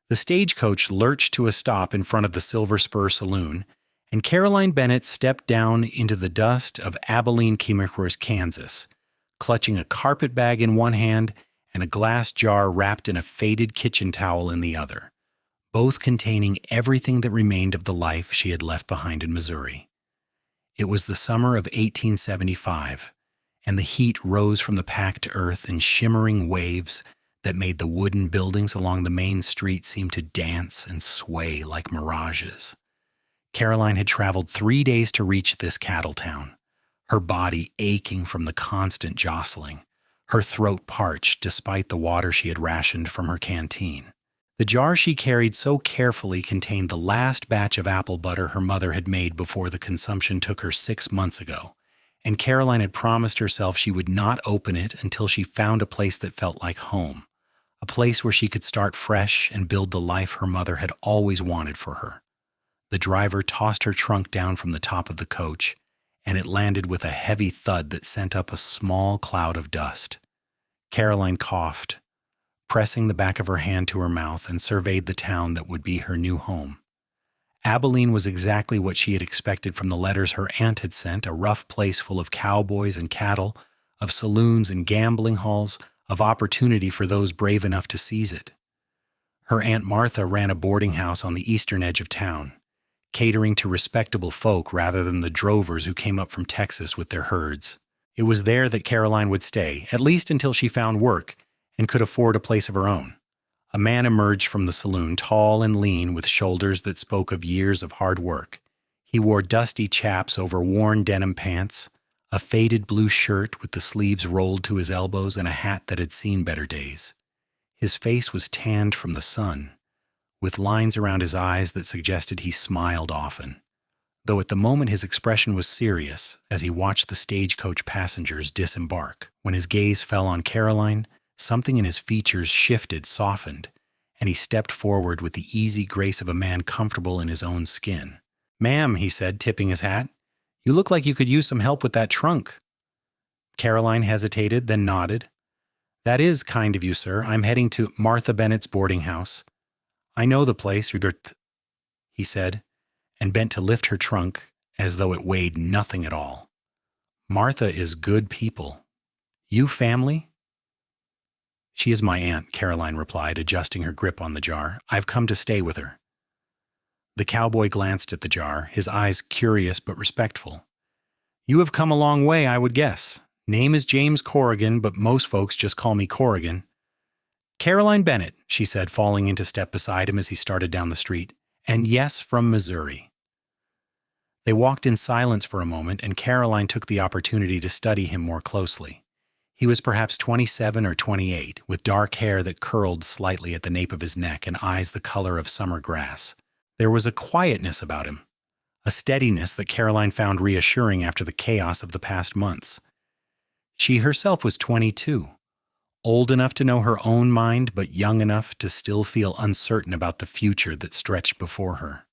The stagecoach lurched to a stop in front of the Silver Spur Saloon, and Caroline Bennett stepped down into the dust of Abilene, Kansas, clutching a carpetbag in one hand and a glass jar wrapped in a faded kitchen towel in the other, both containing everything that remained of the life she had left behind in Missouri. It was the summer of 1875, and the heat rose from the packed earth in shimmering waves that made the wooden buildings along the main street seem to dance and sway like mirages. Caroline had traveled 3 days to reach this cattle town, her body aching from the constant jostling, her throat parched despite the water she had rationed from her canteen. The jar she carried so carefully contained the last batch of apple butter her mother had made before the consumption took her 6 months ago, and Caroline had promised herself she would not open it until she found a place that felt like home, a place where she could start fresh and build the life her mother had always wanted for her. The driver tossed her trunk down from the top of the coach, and it landed with a heavy thud that sent up a small cloud of dust. Caroline coughed, pressing the back of her hand to her mouth, and surveyed the town that would be her new home. Abilene was exactly what she had expected from the letters her aunt had sent, a rough place full of cowboys and cattle, of saloons and gambling halls, of opportunity for those brave enough to seize it. Her Aunt Martha ran a boarding house on the eastern edge of town, catering to respectable folk rather than the drovers who came up from Texas with their herds. It was there that Caroline would stay, at least until she found work and could afford a place of her own. A man emerged from the saloon, tall and lean, with shoulders that spoke of years of hard work. He wore dusty chaps over worn denim pants, a faded blue shirt with the sleeves rolled to his elbows, and a hat that had seen better days. His face was tanned from the sun, with lines around his eyes that suggested he smiled often, though at the moment his expression was serious as he watched the stagecoach passengers disembark. When his gaze fell on Caroline, something in his features shifted, softened, and he stepped forward with the easy grace of a man comfortable in his own skin. "Ma'am," he said, tipping his hat, "you look like you could use some help with that trunk." Caroline hesitated, then nodded. "That is kind of you, sir. I'm heading to Martha Bennett's boarding house." "I know the place, he said, and bent to lift her trunk as though it weighed nothing at all. "Martha is good people. You family?" "She is my aunt," Caroline replied, adjusting her grip on the jar. "I've come to stay with her." The cowboy glanced at the jar, his eyes curious but respectful. "You have come a long way, I would guess. Name is James Corrigan, but most folks just call me Corrigan." "Caroline Bennett," she said, falling into step beside him as he started down the street. "And yes, from Missouri." They walked in silence for a moment, and Caroline took the opportunity to study him more closely. He was perhaps 27 or 28, with dark hair that curled slightly at the nape of his neck and eyes the color of summer grass. There was a quietness about him, a steadiness that Caroline found reassuring after the chaos of the past months. She herself was 22, old enough to know her own mind, but young enough to still feel uncertain about the future that stretched before her.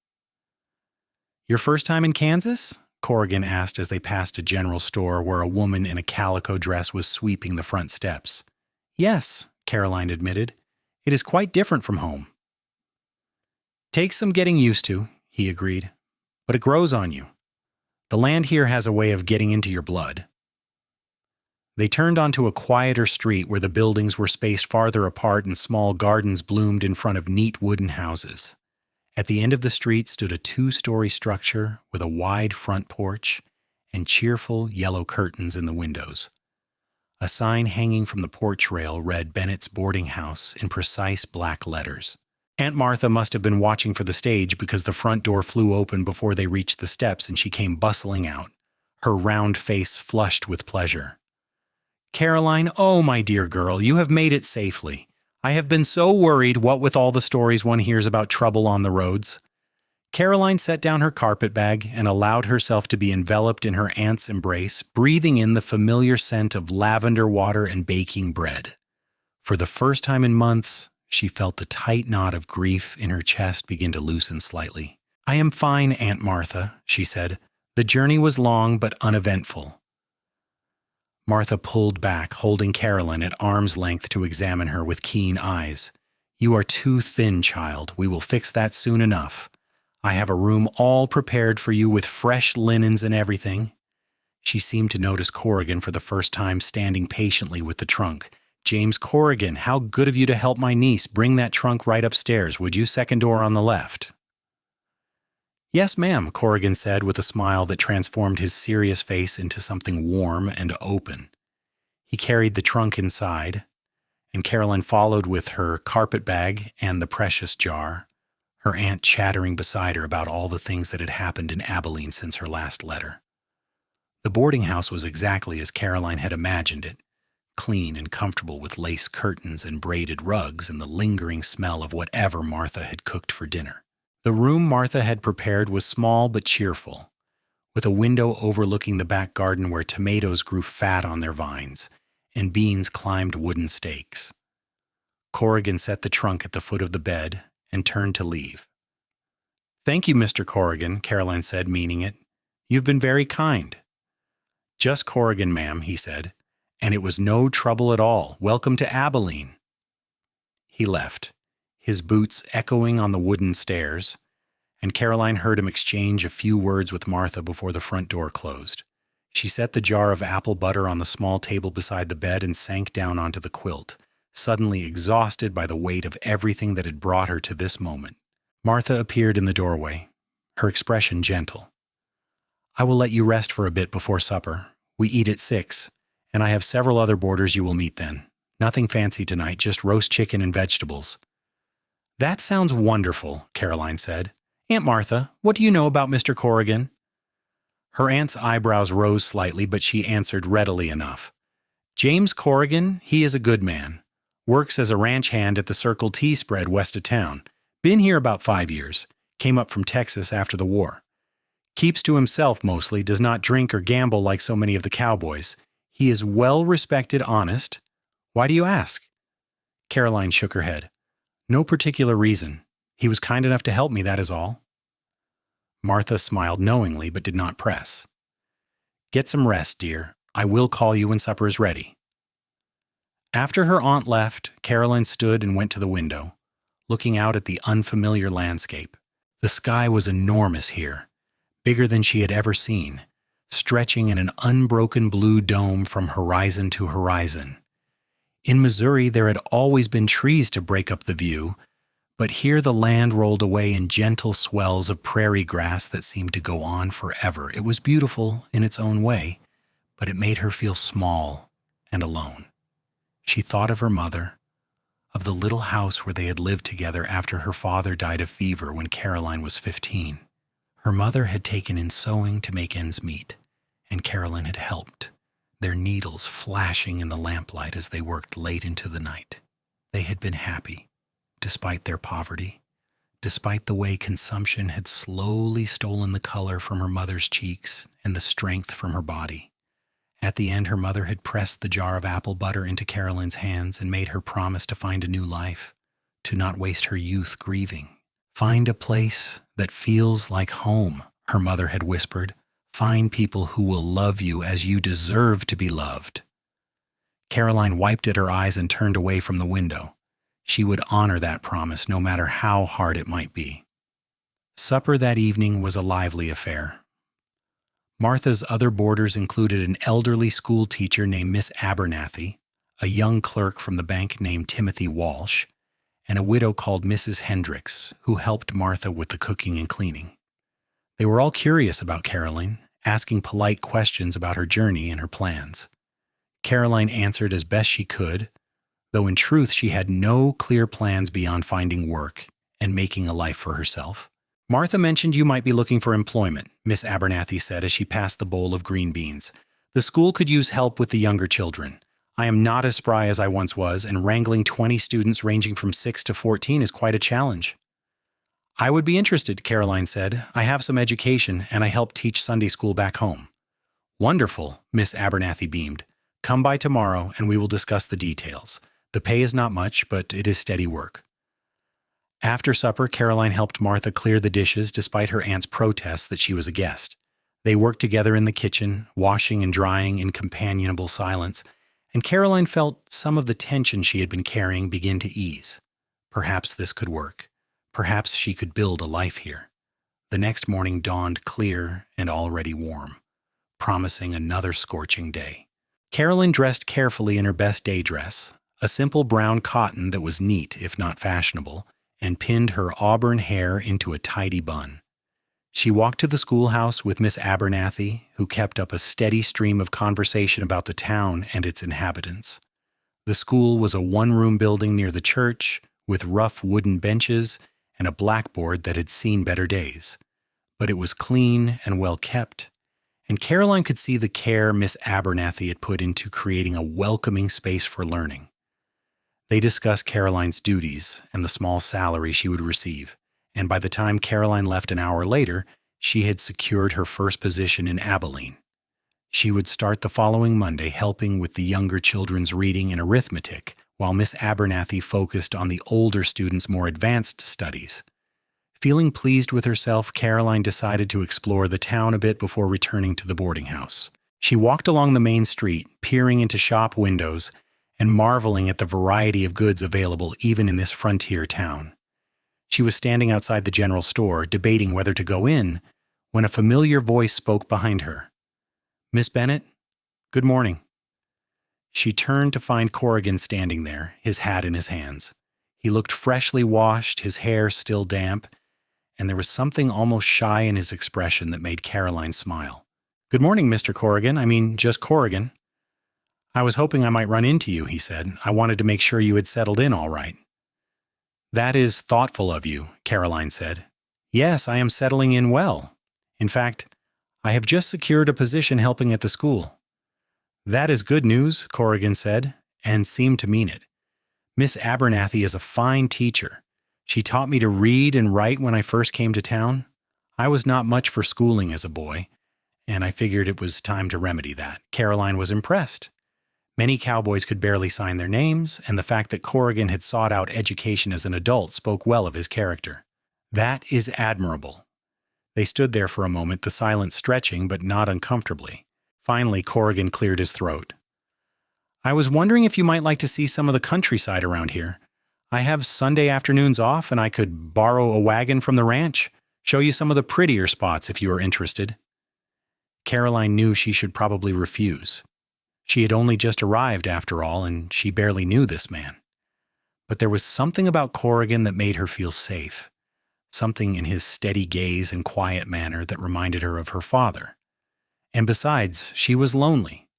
"Your first time in Kansas?" Corrigan asked as they passed a general store where a woman in a calico dress was sweeping the front steps. "Yes," Caroline admitted. "It is quite different from home." "Takes some getting used to," he agreed. "But it grows on you. The land here has a way of getting into your blood." They turned onto a quieter street where the buildings were spaced farther apart and small gardens bloomed in front of neat wooden houses. At the end of the street stood a 2-story structure with a wide front porch and cheerful yellow curtains in the windows. A sign hanging from the porch rail read Bennett's Boarding House in precise black letters. Aunt Martha must have been watching for the stage because the front door flew open before they reached the steps and she came bustling out, her round face flushed with pleasure. "Caroline, oh, my dear girl, you have made it safely. I have been so worried, what with all the stories one hears about trouble on the roads." Caroline set down her carpetbag and allowed herself to be enveloped in her aunt's embrace, breathing in the familiar scent of lavender water and baking bread. For the first time in months, she felt the tight knot of grief in her chest begin to loosen slightly. "I am fine, Aunt Martha," she said. "The journey was long but uneventful." Martha pulled back, holding Caroline at arm's length to examine her with keen eyes. You are too thin, child. We will fix that soon enough. I have a room all prepared for you with fresh linens and everything." She seemed to notice Corrigan for the first time, standing patiently with the trunk. "James Corrigan, how good of you to help my niece. Bring that trunk right upstairs, would you? Second door on the left." "Yes, ma'am," Corrigan said with a smile that transformed his serious face into something warm and open. He carried the trunk inside, and Caroline followed with her carpetbag and the precious jar, her aunt chattering beside her about all the things that had happened in Abilene since her last letter. The boarding house was exactly as Caroline had imagined it, clean and comfortable with lace curtains and braided rugs and the lingering smell of whatever Martha had cooked for dinner. The room Martha had prepared was small but cheerful, with a window overlooking the back garden where tomatoes grew fat on their vines and beans climbed wooden stakes. Corrigan set the trunk at the foot of the bed and turned to leave. "Thank you, Mr. Corrigan," Caroline said, meaning it. "You've been very kind." "Just Corrigan, ma'am," he said, "and it was no trouble at all. Welcome to Abilene." He left, his boots echoing on the wooden stairs, and Caroline heard him exchange a few words with Martha before the front door closed. She set the jar of apple butter on the small table beside the bed and sank down onto the quilt, suddenly exhausted by the weight of everything that had brought her to this moment. Martha appeared in the doorway, her expression gentle. "I will let you rest for a bit before supper. We eat at 6, and I have several other boarders you will meet then. Nothing fancy tonight, just roast chicken and vegetables." "That sounds wonderful," Caroline said. "Aunt Martha, what do you know about Mr. Corrigan?" Her aunt's eyebrows rose slightly, but she answered readily enough. "James Corrigan, he is a good man. Works as a ranch hand at the Circle T spread west of town. Been here about 5 years. Came up from Texas after the war. Keeps to himself mostly, does not drink or gamble like so many of the cowboys. He is well respected, honest." "Why do you ask?" Caroline shook her head. "No particular reason. He was kind enough to help me, that is all." Martha smiled knowingly but did not press. "Get some rest, dear. I will call you when supper is ready." After her aunt left, Caroline stood and went to the window, looking out at the unfamiliar landscape. The sky was enormous here, bigger than she had ever seen, stretching in an unbroken blue dome from horizon to horizon. In Missouri, there had always been trees to break up the view, but here the land rolled away in gentle swells of prairie grass that seemed to go on forever. It was beautiful in its own way, but it made her feel small and alone. She thought of her mother, of the little house where they had lived together after her father died of fever when Caroline was 15. Her mother had taken in sewing to make ends meet, and Caroline had helped, their needles flashing in the lamplight as they worked late into the night. They had been happy, despite their poverty, despite the way consumption had slowly stolen the color from her mother's cheeks and the strength from her body. At the end, her mother had pressed the jar of apple butter into Caroline's hands and made her promise to find a new life, to not waste her youth grieving. "Find a place that feels like home," her mother had whispered. "Find people who will love you as you deserve to be loved." Caroline wiped at her eyes and turned away from the window. She would honor that promise no matter how hard it might be. Supper that evening was a lively affair. Martha's other boarders included an elderly school teacher named Miss Abernathy, a young clerk from the bank named Timothy Walsh, and a widow called Mrs. Hendricks, who helped Martha with the cooking and cleaning. They were all curious about Caroline, asking polite questions about her journey and her plans. Caroline answered as best she could, though in truth she had no clear plans beyond finding work and making a life for herself. "Martha mentioned you might be looking for employment," Miss Abernathy said as she passed the bowl of green beans. "The school could use help with the younger children. I am not as spry as I once was, and wrangling 20 students ranging from 6 to 14 is quite a challenge." "I would be interested," Caroline said. "I have some education, and I help teach Sunday school back home." "Wonderful," Miss Abernathy beamed. "Come by tomorrow, and we will discuss the details. The pay is not much, but it is steady work." After supper, Caroline helped Martha clear the dishes despite her aunt's protests that she was a guest. They worked together in the kitchen, washing and drying in companionable silence, and Caroline felt some of the tension she had been carrying begin to ease. Perhaps this could work. Perhaps she could build a life here. The next morning dawned clear and already warm, promising another scorching day. Carolyn dressed carefully in her best day dress, a simple brown cotton that was neat if not fashionable, and pinned her auburn hair into a tidy bun. She walked to the schoolhouse with Miss Abernathy, who kept up a steady stream of conversation about the town and its inhabitants. The school was a one-room building near the church, with rough wooden benches and a blackboard that had seen better days. But it was clean and well kept, and Caroline could see the care Miss Abernathy had put into creating a welcoming space for learning. They discussed Caroline's duties and the small salary she would receive, and by the time Caroline left an hour later, she had secured her first position in Abilene. She would start the following Monday helping with the younger children's reading and arithmetic, while Miss Abernathy focused on the older students' more advanced studies. Feeling pleased with herself, Caroline decided to explore the town a bit before returning to the boarding house. She walked along the main street, peering into shop windows and marveling at the variety of goods available even in this frontier town. She was standing outside the general store, debating whether to go in, when a familiar voice spoke behind her. "Miss Bennett, good morning." She turned to find Corrigan standing there, his hat in his hands. He looked freshly washed, his hair still damp, and there was something almost shy in his expression that made Caroline smile. "Good morning, Mr. Corrigan. Just Corrigan." "I was hoping I might run into you," he said. "I wanted to make sure you had settled in all right." "That is thoughtful of you," Caroline said. "Yes, I am settling in well. In fact, I have just secured a position helping at the school." "That is good news," Corrigan said, and seemed to mean it. "Miss Abernathy is a fine teacher. She taught me to read and write when I first came to town. I was not much for schooling as a boy, and I figured it was time to remedy that." Caroline was impressed. Many cowboys could barely sign their names, and the fact that Corrigan had sought out education as an adult spoke well of his character. "That is admirable." They stood there for a moment, the silence stretching, but not uncomfortably. Finally, Corrigan cleared his throat. "I was wondering if you might like to see some of the countryside around here. I have Sunday afternoons off, and I could borrow a wagon from the ranch, show you some of the prettier spots if you are interested." Caroline knew she should probably refuse. She had only just arrived, after all, and she barely knew this man. But there was something about Corrigan that made her feel safe, something in his steady gaze and quiet manner that reminded her of her father. And besides, she was lonely,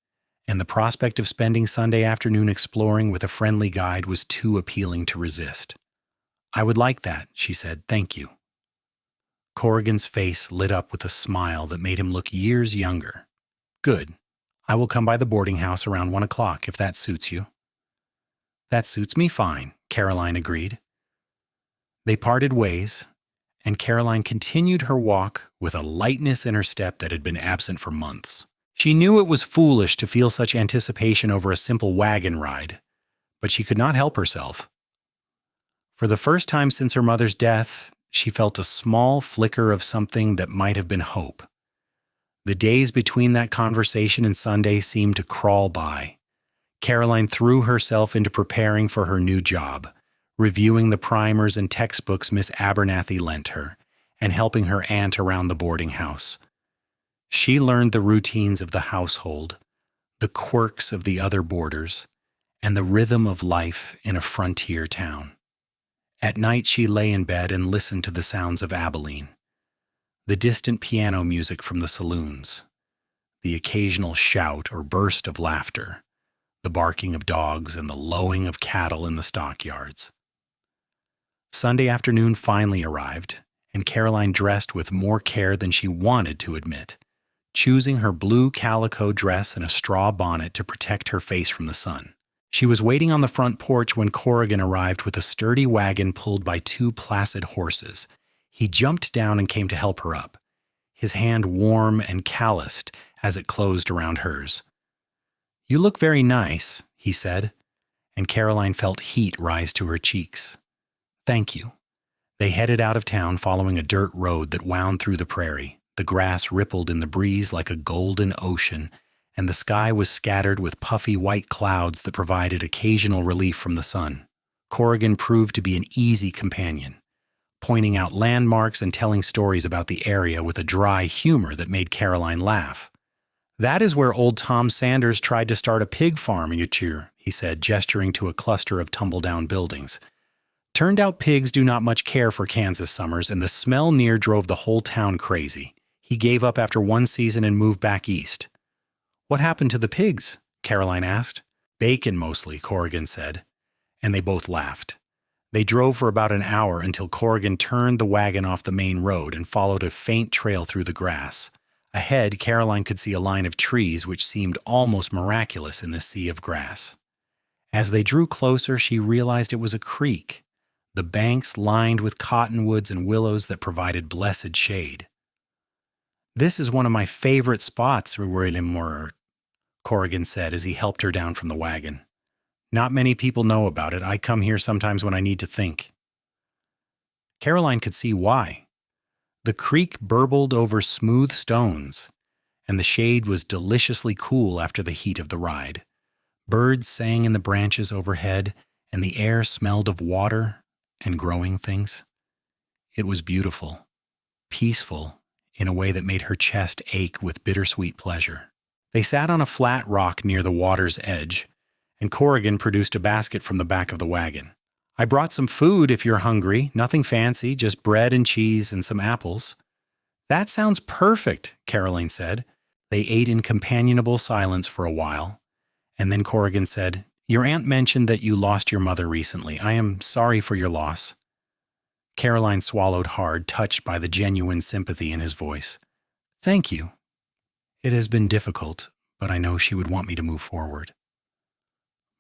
and the prospect of spending Sunday afternoon exploring with a friendly guide was too appealing to resist. "I would like that," she said. "Thank you." Corrigan's face lit up with a smile that made him look years younger. "Good. I will come by the boarding house around 1 o'clock if that suits you." "That suits me fine," Caroline agreed. They parted ways, and Caroline continued her walk with a lightness in her step that had been absent for months. She knew it was foolish to feel such anticipation over a simple wagon ride, but she could not help herself. For the first time since her mother's death, she felt a small flicker of something that might have been hope. The days between that conversation and Sunday seemed to crawl by. Caroline threw herself into preparing for her new job, reviewing the primers and textbooks Miss Abernathy lent her, and helping her aunt around the boarding house. She learned the routines of the household, the quirks of the other boarders, and the rhythm of life in a frontier town. At night she lay in bed and listened to the sounds of Abilene. The distant piano music from the saloons, the occasional shout or burst of laughter, the barking of dogs and the lowing of cattle in the stockyards. Sunday afternoon finally arrived, and Caroline dressed with more care than she wanted to admit, choosing her blue calico dress and a straw bonnet to protect her face from the sun. She was waiting on the front porch when Corrigan arrived with a sturdy wagon pulled by 2 placid horses. He jumped down and came to help her up, his hand warm and calloused as it closed around hers. "You look very nice," he said, and Caroline felt heat rise to her cheeks. "Thank you." They headed out of town following a dirt road that wound through the prairie. The grass rippled in the breeze like a golden ocean, and the sky was scattered with puffy white clouds that provided occasional relief from the sun. Corrigan proved to be an easy companion, pointing out landmarks and telling stories about the area with a dry humor that made Caroline laugh. "That is where old Tom Sanders tried to start a pig farm, he said, gesturing to a cluster of tumble-down buildings. Turned out pigs do not much care for Kansas summers, and the smell near drove the whole town crazy. He gave up after one season and moved back east." "What happened to the pigs?" Caroline asked. "Bacon mostly," Corrigan said, and they both laughed. They drove for about an hour until Corrigan turned the wagon off the main road and followed a faint trail through the grass. Ahead, Caroline could see a line of trees which seemed almost miraculous in the sea of grass. As they drew closer, she realized it was a creek, the banks lined with cottonwoods and willows that provided blessed shade. "This is one of my favorite spots," Corrigan said as he helped her down from the wagon. "Not many people know about it. I come here sometimes when I need to think." Caroline could see why. The creek burbled over smooth stones, and the shade was deliciously cool after the heat of the ride. Birds sang in the branches overhead, and the air smelled of water and growing things. It was beautiful, peaceful, in a way that made her chest ache with bittersweet pleasure. They sat on a flat rock near the water's edge, and Corrigan produced a basket from the back of the wagon. "I brought some food if you're hungry, nothing fancy, just bread and cheese and some apples." "That sounds perfect," Caroline said. They ate in companionable silence for a while, and then Corrigan said, "Your aunt mentioned that you lost your mother recently. I am sorry for your loss." Caroline swallowed hard, touched by the genuine sympathy in his voice. "Thank you. It has been difficult, but I know she would want me to move forward."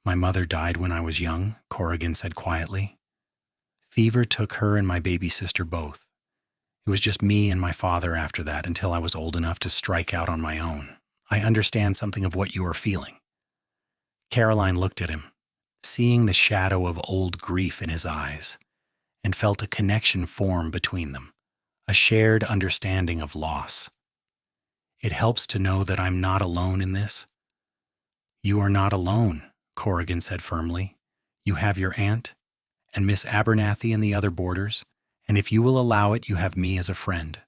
"My mother died when I was young," Corrigan said quietly. "Fever took her and my baby sister both. It was just me and my father after that until I was old enough to strike out on my own. I understand something of what you are feeling." Caroline looked at him, seeing the shadow of old grief in his eyes, and felt a connection form between them, a shared understanding of loss. "It helps to know that I'm not alone in this." "You are not alone," Corrigan said firmly. "You have your aunt, and Miss Abernathy and the other boarders, and if you will allow it, you have me as a friend."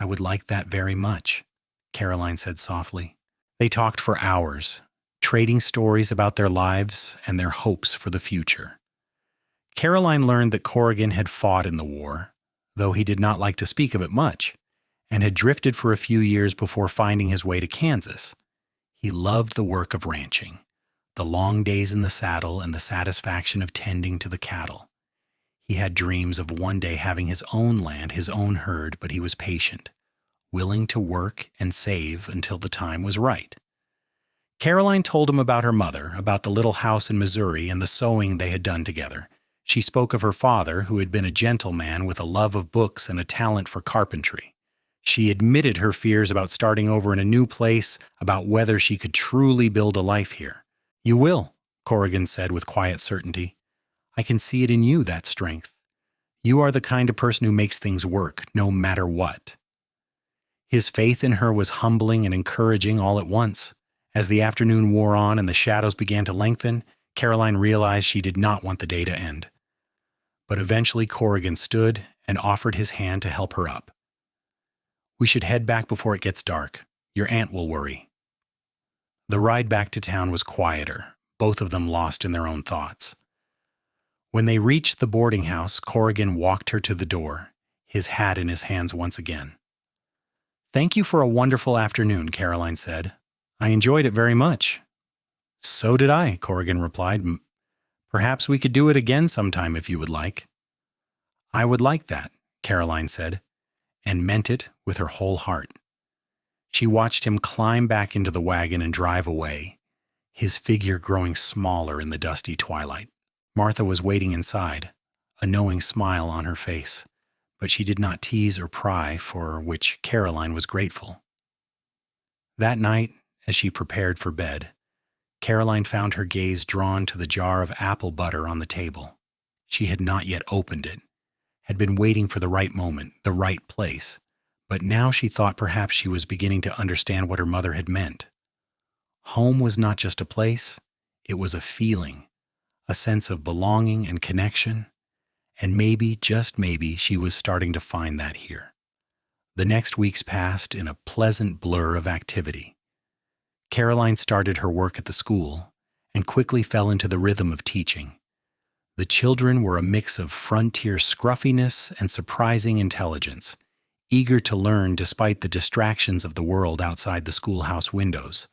"I would like that very much," Caroline said softly. They talked for hours, trading stories about their lives and their hopes for the future. Caroline learned that Corrigan had fought in the war, though he did not like to speak of it much, and had drifted for a few years before finding his way to Kansas. He loved the work of ranching, the long days in the saddle and the satisfaction of tending to the cattle. He had dreams of one day having his own land, his own herd, but he was patient, willing to work and save until the time was right. Caroline told him about her mother, about the little house in Missouri and the sewing they had done together. She spoke of her father, who had been a gentleman with a love of books and a talent for carpentry. She admitted her fears about starting over in a new place, about whether she could truly build a life here. "You will," Corrigan said with quiet certainty. "I can see it in you, that strength. You are the kind of person who makes things work, no matter what." His faith in her was humbling and encouraging all at once. As the afternoon wore on and the shadows began to lengthen, Caroline realized she did not want the day to end. But eventually Corrigan stood and offered his hand to help her up. "We should head back before it gets dark. Your aunt will worry." The ride back to town was quieter, both of them lost in their own thoughts. When they reached the boarding house, Corrigan walked her to the door, his hat in his hands once again. "Thank you for a wonderful afternoon," Caroline said. "I enjoyed it very much." "So did I," Corrigan replied. "Perhaps we could do it again sometime if you would like." "I would like that," Caroline said, and meant it with her whole heart. She watched him climb back into the wagon and drive away, his figure growing smaller in the dusty twilight. Martha was waiting inside, a knowing smile on her face, but she did not tease or pry, for which Caroline was grateful. That night, as she prepared for bed, Caroline found her gaze drawn to the jar of apple butter on the table. She had not yet opened it, had been waiting for the right moment, the right place, but now she thought perhaps she was beginning to understand what her mother had meant. Home was not just a place, it was a feeling, a sense of belonging and connection, and maybe, just maybe, she was starting to find that here. The next weeks passed in a pleasant blur of activity. Caroline started her work at the school and quickly fell into the rhythm of teaching. The children were a mix of frontier scruffiness and surprising intelligence, eager to learn despite the distractions of the world outside the schoolhouse windows.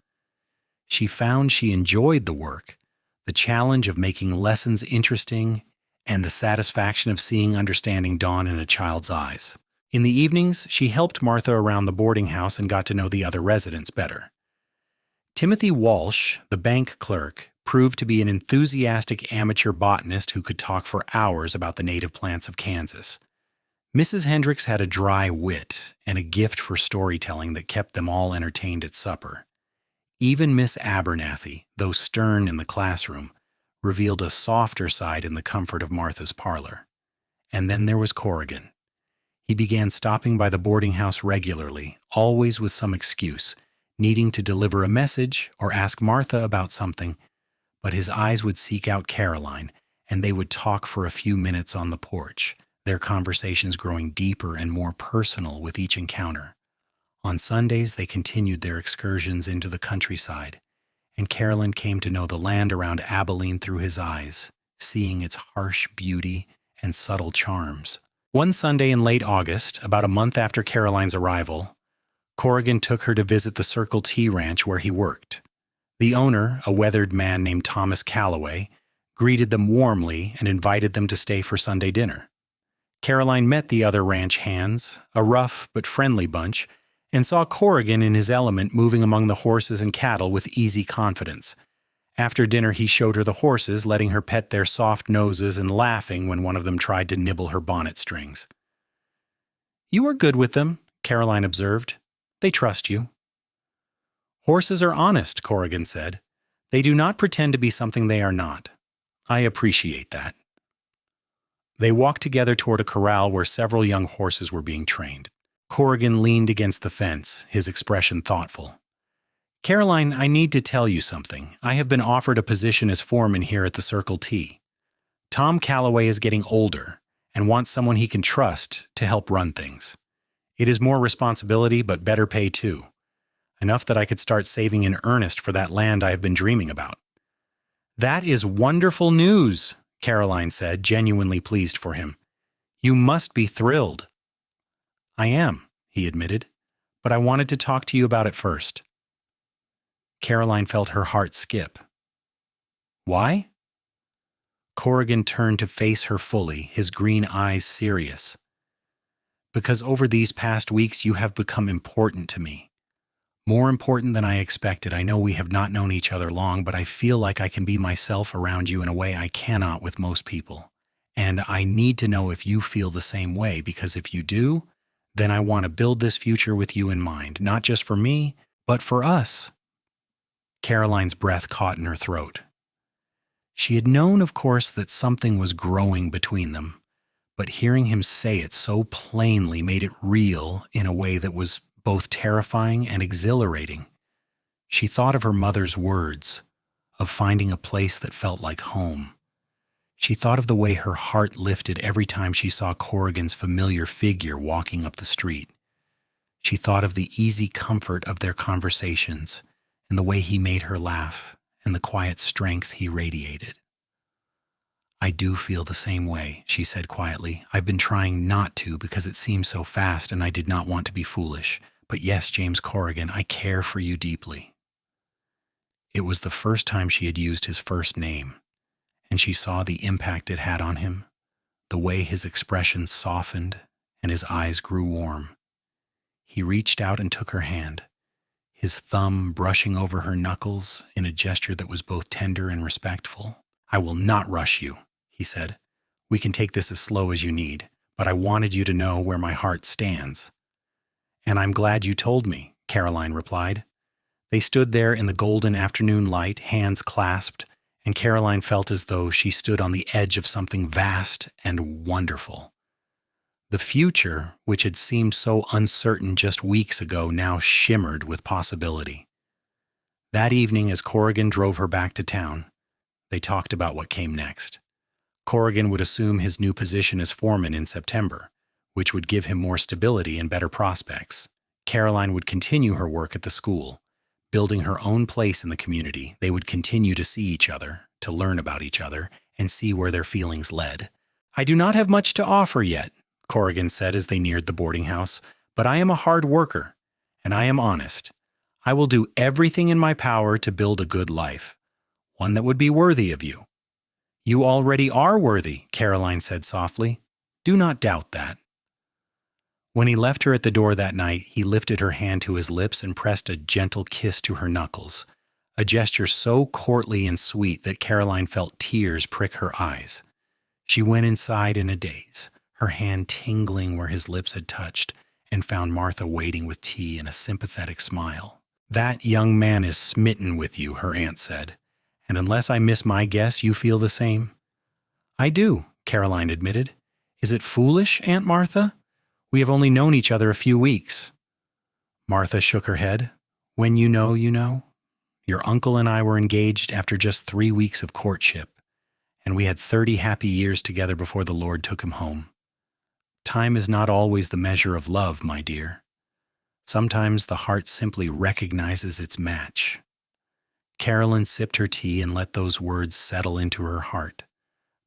She found she enjoyed the work, the challenge of making lessons interesting, and the satisfaction of seeing understanding dawn in a child's eyes. In the evenings, she helped Martha around the boarding house and got to know the other residents better. Timothy Walsh, the bank clerk, proved to be an enthusiastic amateur botanist who could talk for hours about the native plants of Kansas. Mrs. Hendricks had a dry wit and a gift for storytelling that kept them all entertained at supper. Even Miss Abernathy, though stern in the classroom, revealed a softer side in the comfort of Martha's parlor. And then there was Corrigan. He began stopping by the boarding house regularly, always with some excuse, needing to deliver a message or ask Martha about something, but his eyes would seek out Caroline, and they would talk for a few minutes on the porch, their conversations growing deeper and more personal with each encounter. On Sundays, they continued their excursions into the countryside, and Caroline came to know the land around Abilene through his eyes, seeing its harsh beauty and subtle charms. One Sunday in late August, about a month after Caroline's arrival, Corrigan took her to visit the Circle T ranch where he worked. The owner, a weathered man named Thomas Calloway, greeted them warmly and invited them to stay for Sunday dinner. Caroline met the other ranch hands, a rough but friendly bunch, and saw Corrigan in his element moving among the horses and cattle with easy confidence. After dinner, he showed her the horses, letting her pet their soft noses and laughing when one of them tried to nibble her bonnet strings. "You are good with them," Caroline observed. "They trust you." "Horses are honest," Corrigan said. "They do not pretend to be something they are not. I appreciate that." They walked together toward a corral where several young horses were being trained. Corrigan leaned against the fence, his expression thoughtful. "Caroline, I need to tell you something. I have been offered a position as foreman here at the Circle T. Tom Calloway is getting older and wants someone he can trust to help run things. It is more responsibility, but better pay too. Enough that I could start saving in earnest for that land I have been dreaming about." "That is wonderful news," Caroline said, genuinely pleased for him. "You must be thrilled." "I am," he admitted, "but I wanted to talk to you about it first." Caroline felt her heart skip. "Why?" Corrigan turned to face her fully, his green eyes serious. "Because over these past weeks you have become important to me. More important than I expected. I know we have not known each other long, but I feel like I can be myself around you in a way I cannot with most people. And I need to know if you feel the same way, because if you do, then I want to build this future with you in mind, not just for me, but for us." Caroline's breath caught in her throat. She had known, of course, that something was growing between them, but hearing him say it so plainly made it real in a way that was both terrifying and exhilarating. She thought of her mother's words, of finding a place that felt like home. She thought of the way her heart lifted every time she saw Corrigan's familiar figure walking up the street. She thought of the easy comfort of their conversations and the way he made her laugh and the quiet strength he radiated. "I do feel the same way," she said quietly. "I've been trying not to because it seemed so fast and I did not want to be foolish. But yes, James Corrigan, I care for you deeply." It was the first time she had used his first name, and she saw the impact it had on him, the way his expression softened and his eyes grew warm. He reached out and took her hand, his thumb brushing over her knuckles in a gesture that was both tender and respectful. "I will not rush you," he said. "We can take this as slow as you need, but I wanted you to know where my heart stands." "And I'm glad you told me," Caroline replied. They stood there in the golden afternoon light, hands clasped, and Caroline felt as though she stood on the edge of something vast and wonderful. The future, which had seemed so uncertain just weeks ago, now shimmered with possibility. That evening, as Corrigan drove her back to town, They talked about what came next. Corrigan would assume his new position as foreman in September, which would give him more stability and better prospects. Caroline would continue her work at the school, building her own place in the community. They would continue to see each other, to learn about each other, and see where their feelings led. "I do not have much to offer yet," Corrigan said as they neared the boarding house, "but I am a hard worker, and I am honest. I will do everything in my power to build a good life, one that would be worthy of you." "You already are worthy," Caroline said softly. "Do not doubt that." When he left her at the door that night, he lifted her hand to his lips and pressed a gentle kiss to her knuckles, a gesture so courtly and sweet that Caroline felt tears prick her eyes. She went inside in a daze, her hand tingling where his lips had touched, and found Martha waiting with tea and a sympathetic smile. "That young man is smitten with you," her aunt said, "and unless I miss my guess, you feel the same." "I do," Caroline admitted. "Is it foolish, Aunt Martha? We have only known each other a few weeks." Martha shook her head. "When you know, you know. Your uncle and I were engaged after just 3 weeks of courtship, and we had 30 happy years together before the Lord took him home. Time is not always the measure of love, my dear. Sometimes the heart simply recognizes its match." Carolyn sipped her tea and let those words settle into her heart.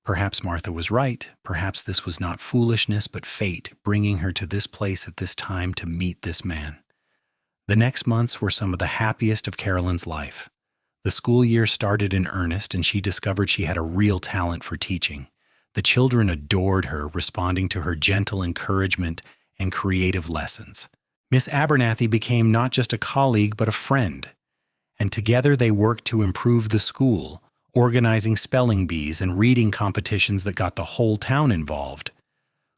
Perhaps Martha was right. Perhaps this was not foolishness, but fate bringing her to this place at this time to meet this man. The next months were some of the happiest of Carolyn's life. The school year started in earnest, and she discovered she had a real talent for teaching. The children adored her, responding to her gentle encouragement and creative lessons. Miss Abernathy became not just a colleague, but a friend, and together they worked to improve the school, organizing spelling bees and reading competitions that got the whole town involved.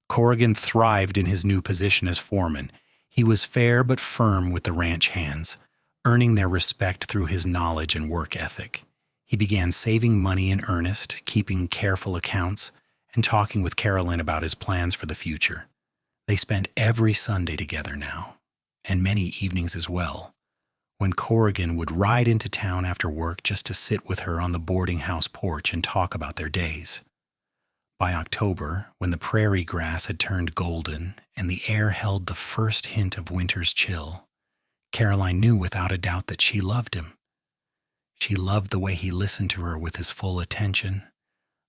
Corrigan thrived in his new position as foreman. He was fair but firm with the ranch hands, earning their respect through his knowledge and work ethic. He began saving money in earnest, keeping careful accounts, and talking with Caroline about his plans for the future. They spent every Sunday together now, and many evenings as well, when Corrigan would ride into town after work just to sit with her on the boarding house porch and talk about their days. By October, when the prairie grass had turned golden and the air held the first hint of winter's chill, Caroline knew without a doubt that she loved him. She loved the way he listened to her with his full attention,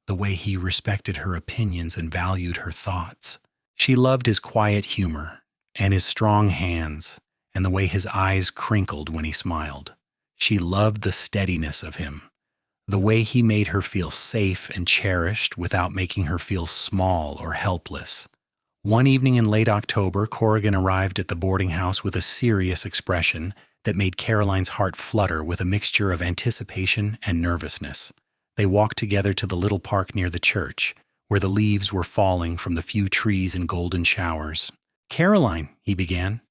the way he respected her opinions and valued her thoughts. She loved his quiet humor and his strong hands, and the way his eyes crinkled when he smiled. She loved the steadiness of him, the way he made her feel safe and cherished without making her feel small or helpless. One evening in late October, Corrigan arrived at the boarding house with a serious expression that made Caroline's heart flutter with a mixture of anticipation and nervousness. They walked together to the little park near the church, where the leaves were falling from the few trees in golden showers. "Caroline," he began,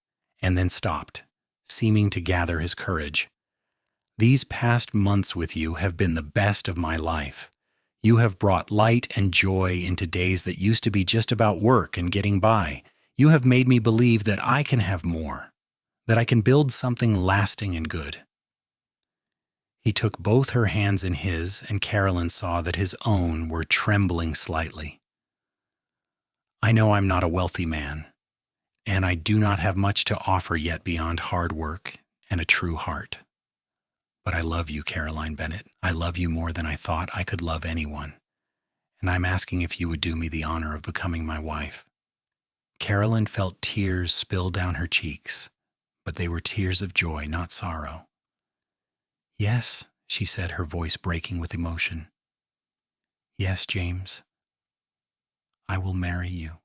and then stopped, seeming to gather his courage. "These past months with you have been the best of my life. You have brought light and joy into days that used to be just about work and getting by. You have made me believe that I can have more, that I can build something lasting and good." He took both her hands in his, and Caroline saw that his own were trembling slightly. "I know I'm not a wealthy man, and I do not have much to offer yet beyond hard work and a true heart. But I love you, Caroline Bennett. I love you more than I thought I could love anyone, and I'm asking if you would do me the honor of becoming my wife." Caroline felt tears spill down her cheeks, but they were tears of joy, not sorrow. "Yes," she said, her voice breaking with emotion. "Yes, James, I will marry you.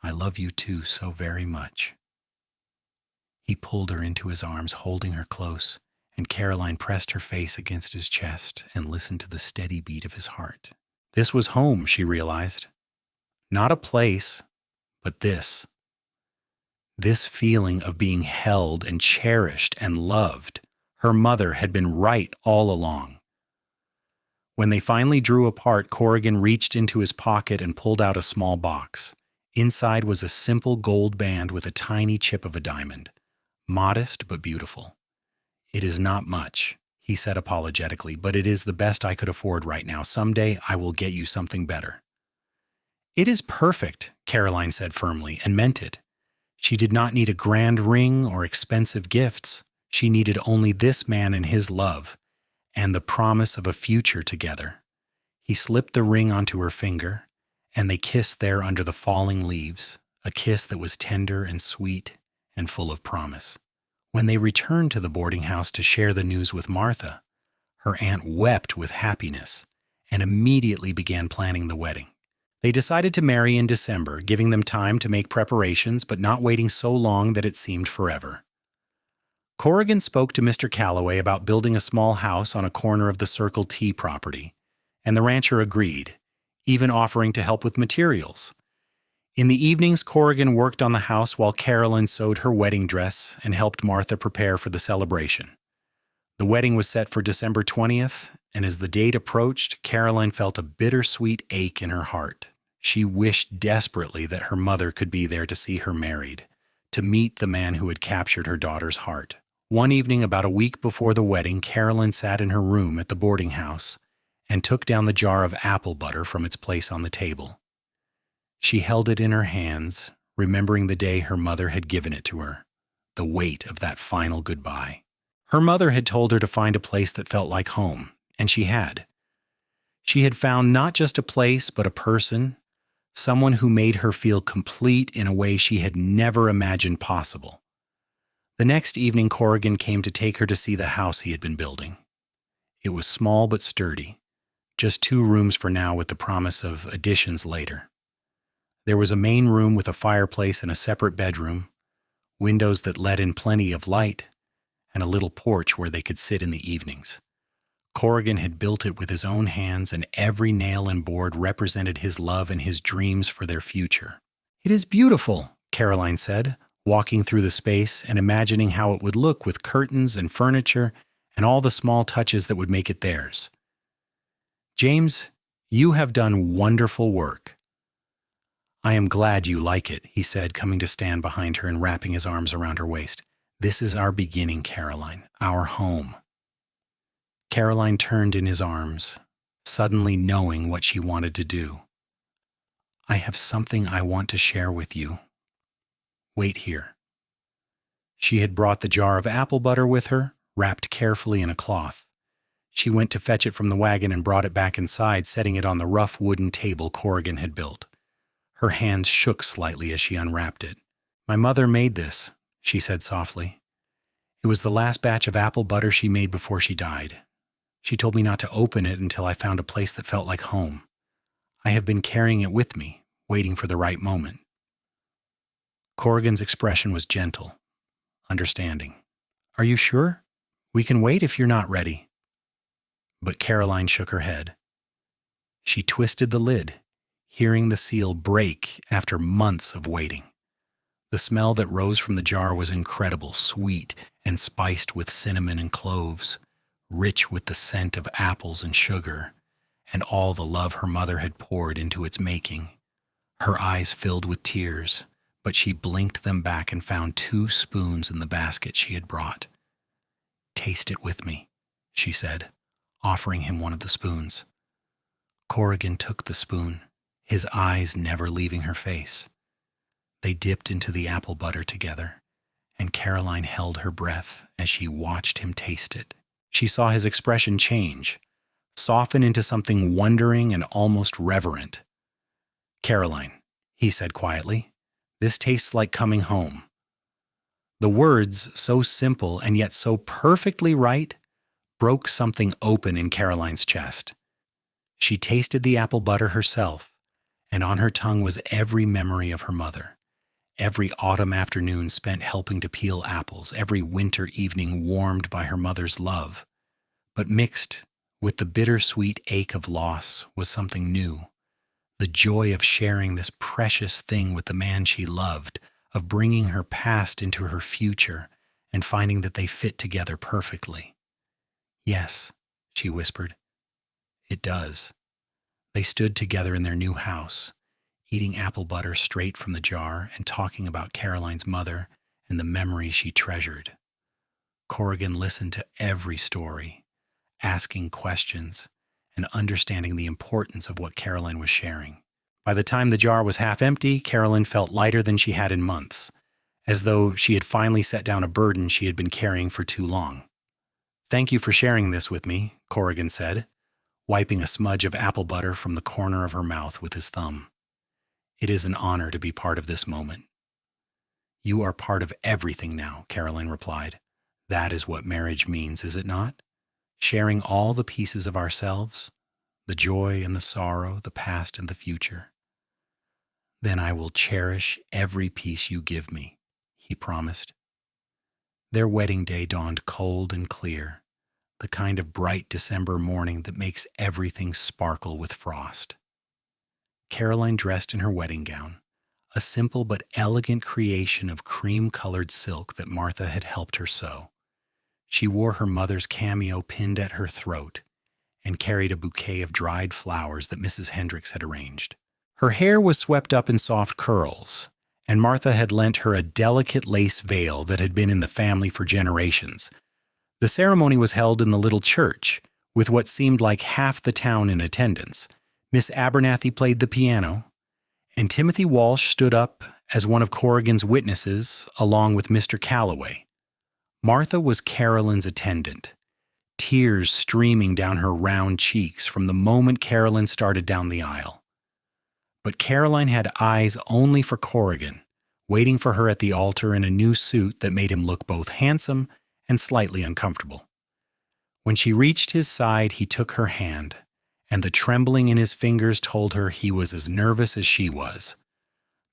I love you too so very much." He pulled her into his arms, holding her close, and Caroline pressed her face against his chest and listened to the steady beat of his heart. This was home, she realized. Not a place, but this. This feeling of being held and cherished and loved. Her mother had been right all along. When they finally drew apart, Corrigan reached into his pocket and pulled out a small box. Inside was a simple gold band with a tiny chip of a diamond. Modest but beautiful. "It is not much," he said apologetically, but it is the best I could afford right now. Someday I will get you something better. It is perfect, Caroline said firmly, and meant it. She did not need a grand ring or expensive gifts. She needed only this man and his love, and the promise of a future together. He slipped the ring onto her finger, and they kissed there under the falling leaves, a kiss that was tender and sweet and full of promise. When they returned to the boarding house to share the news with Martha, her aunt wept with happiness and immediately began planning the wedding. They decided to marry in December, giving them time to make preparations, but not waiting so long that it seemed forever. Corrigan spoke to Mr. Calloway about building a small house on a corner of the Circle T property, and the rancher agreed, even offering to help with materials. In the evenings, Corrigan worked on the house while Carolyn sewed her wedding dress and helped Martha prepare for the celebration. The wedding was set for December 20th, and as the date approached, Caroline felt a bittersweet ache in her heart. She wished desperately that her mother could be there to see her married, to meet the man who had captured her daughter's heart. One evening, about a week before the wedding, Caroline sat in her room at the boarding house and took down the jar of apple butter from its place on the table. She held it in her hands, remembering the day her mother had given it to her, the weight of that final goodbye. Her mother had told her to find a place that felt like home, and she had. She had found not just a place, but a person, someone who made her feel complete in a way she had never imagined possible. The next evening, Corrigan came to take her to see the house he had been building. It was small but sturdy, just 2 rooms for now with the promise of additions later. There was a main room with a fireplace and a separate bedroom, windows that let in plenty of light, and a little porch where they could sit in the evenings. Corrigan had built it with his own hands, and every nail and board represented his love and his dreams for their future. "It is beautiful," Caroline said, walking through the space and imagining how it would look with curtains and furniture and all the small touches that would make it theirs. "James, you have done wonderful work." "I am glad you like it," he said, coming to stand behind her and wrapping his arms around her waist. "This is our beginning, Caroline, our home." Caroline turned in his arms, suddenly knowing what she wanted to do. "I have something I want to share with you. Wait here." She had brought the jar of apple butter with her, wrapped carefully in a cloth. She went to fetch it from the wagon and brought it back inside, setting it on the rough wooden table Corrigan had built. Her hands shook slightly as she unwrapped it. "My mother made this," she said softly. "It was the last batch of apple butter she made before she died. She told me not to open it until I found a place that felt like home. I have been carrying it with me, waiting for the right moment." Corrigan's expression was gentle, understanding. "Are you sure? We can wait if you're not ready." But Caroline shook her head. She twisted the lid, hearing the seal break after months of waiting. The smell that rose from the jar was incredible, sweet and spiced with cinnamon and cloves, rich with the scent of apples and sugar, and all the love her mother had poured into its making. Her eyes filled with tears, but she blinked them back and found 2 spoons in the basket she had brought. "Taste it with me," she said, offering him one of the spoons. Corrigan took the spoon, his eyes never leaving her face. They dipped into the apple butter together, and Caroline held her breath as she watched him taste it. She saw his expression change, soften into something wondering and almost reverent. "Caroline," he said quietly, "this tastes like coming home." The words, so simple and yet so perfectly right, broke something open in Caroline's chest. She tasted the apple butter herself, and on her tongue was every memory of her mother, every autumn afternoon spent helping to peel apples, every winter evening warmed by her mother's love. But mixed with the bittersweet ache of loss was something new, the joy of sharing this precious thing with the man she loved, of bringing her past into her future and finding that they fit together perfectly. "Yes," she whispered, "it does." They stood together in their new house, eating apple butter straight from the jar and talking about Caroline's mother and the memories she treasured. Corrigan listened to every story, asking questions, and understanding the importance of what Caroline was sharing. By the time the jar was half empty, Caroline felt lighter than she had in months, as though she had finally set down a burden she had been carrying for too long. "Thank you for sharing this with me," Corrigan said, wiping a smudge of apple butter from the corner of her mouth with his thumb. "It is an honor to be part of this moment." "You are part of everything now," Caroline replied. "That is what marriage means, is it not? Sharing all the pieces of ourselves, the joy and the sorrow, the past and the future." "Then I will cherish every piece you give me," he promised. Their wedding day dawned cold and clear, the kind of bright December morning that makes everything sparkle with frost. Caroline dressed in her wedding gown, a simple but elegant creation of cream-colored silk that Martha had helped her sew. She wore her mother's cameo pinned at her throat and carried a bouquet of dried flowers that Mrs. Hendricks had arranged. Her hair was swept up in soft curls, and Martha had lent her a delicate lace veil that had been in the family for generations. The ceremony was held in the little church, with what seemed like half the town in attendance. Miss Abernathy played the piano, and Timothy Walsh stood up as one of Corrigan's witnesses, along with Mr. Calloway. Martha was Carolyn's attendant, tears streaming down her round cheeks from the moment Caroline started down the aisle. But Caroline had eyes only for Corrigan, waiting for her at the altar in a new suit that made him look both handsome and slightly uncomfortable. When she reached his side, he took her hand, and the trembling in his fingers told her he was as nervous as she was.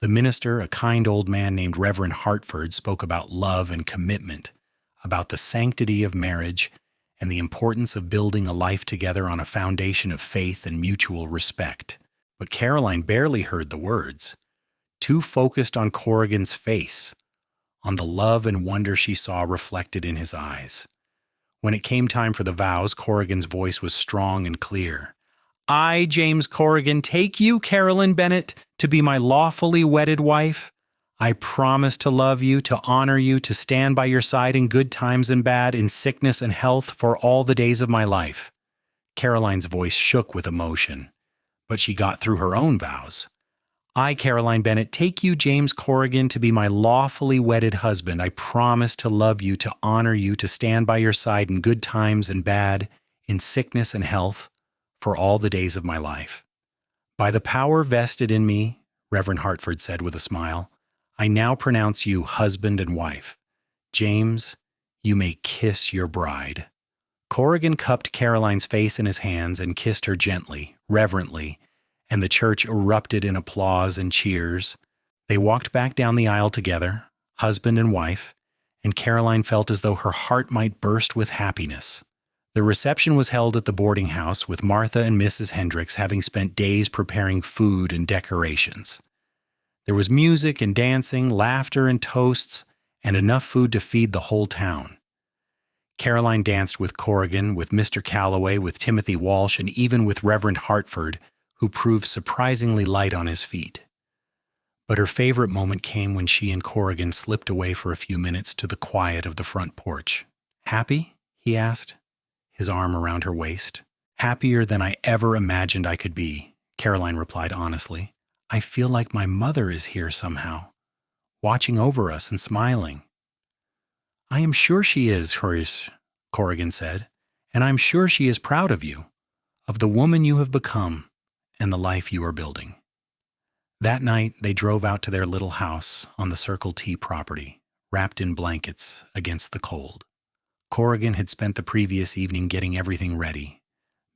The minister, a kind old man named Reverend Hartford, spoke about love and commitment, about the sanctity of marriage, and the importance of building a life together on a foundation of faith and mutual respect. But Caroline barely heard the words, too focused on Corrigan's face, on the love and wonder she saw reflected in his eyes. When it came time for the vows, Corrigan's voice was strong and clear. "I, James Corrigan, take you, Caroline Bennett, to be my lawfully wedded wife. I promise to love you, to honor you, to stand by your side in good times and bad, in sickness and health, for all the days of my life." Caroline's voice shook with emotion, but she got through her own vows. "I, Caroline Bennett, take you, James Corrigan, to be my lawfully wedded husband. I promise to love you, to honor you, to stand by your side in good times and bad, in sickness and health, for all the days of my life." "By the power vested in me," Reverend Hartford said with a smile, "I now pronounce you husband and wife. James, you may kiss your bride." Corrigan cupped Caroline's face in his hands and kissed her gently, reverently, and the church erupted in applause and cheers. They walked back down the aisle together, husband and wife, and Caroline felt as though her heart might burst with happiness. The reception was held at the boarding house, with Martha and Mrs. Hendricks having spent days preparing food and decorations. There was music and dancing, laughter and toasts, and enough food to feed the whole town. Caroline danced with Corrigan, with Mr. Calloway, with Timothy Walsh, and even with Reverend Hartford, who proved surprisingly light on his feet. But her favorite moment came when she and Corrigan slipped away for a few minutes to the quiet of the front porch. "Happy?" he asked, his arm around her waist. "Happier than I ever imagined I could be," Caroline replied honestly. "I feel like my mother is here somehow, watching over us and smiling." "I am sure she is, Horace," Corrigan said, "and I'm sure she is proud of you, of the woman you have become, and the life you are building." That night, they drove out to their little house on the Circle T property, wrapped in blankets against the cold. Corrigan had spent the previous evening getting everything ready,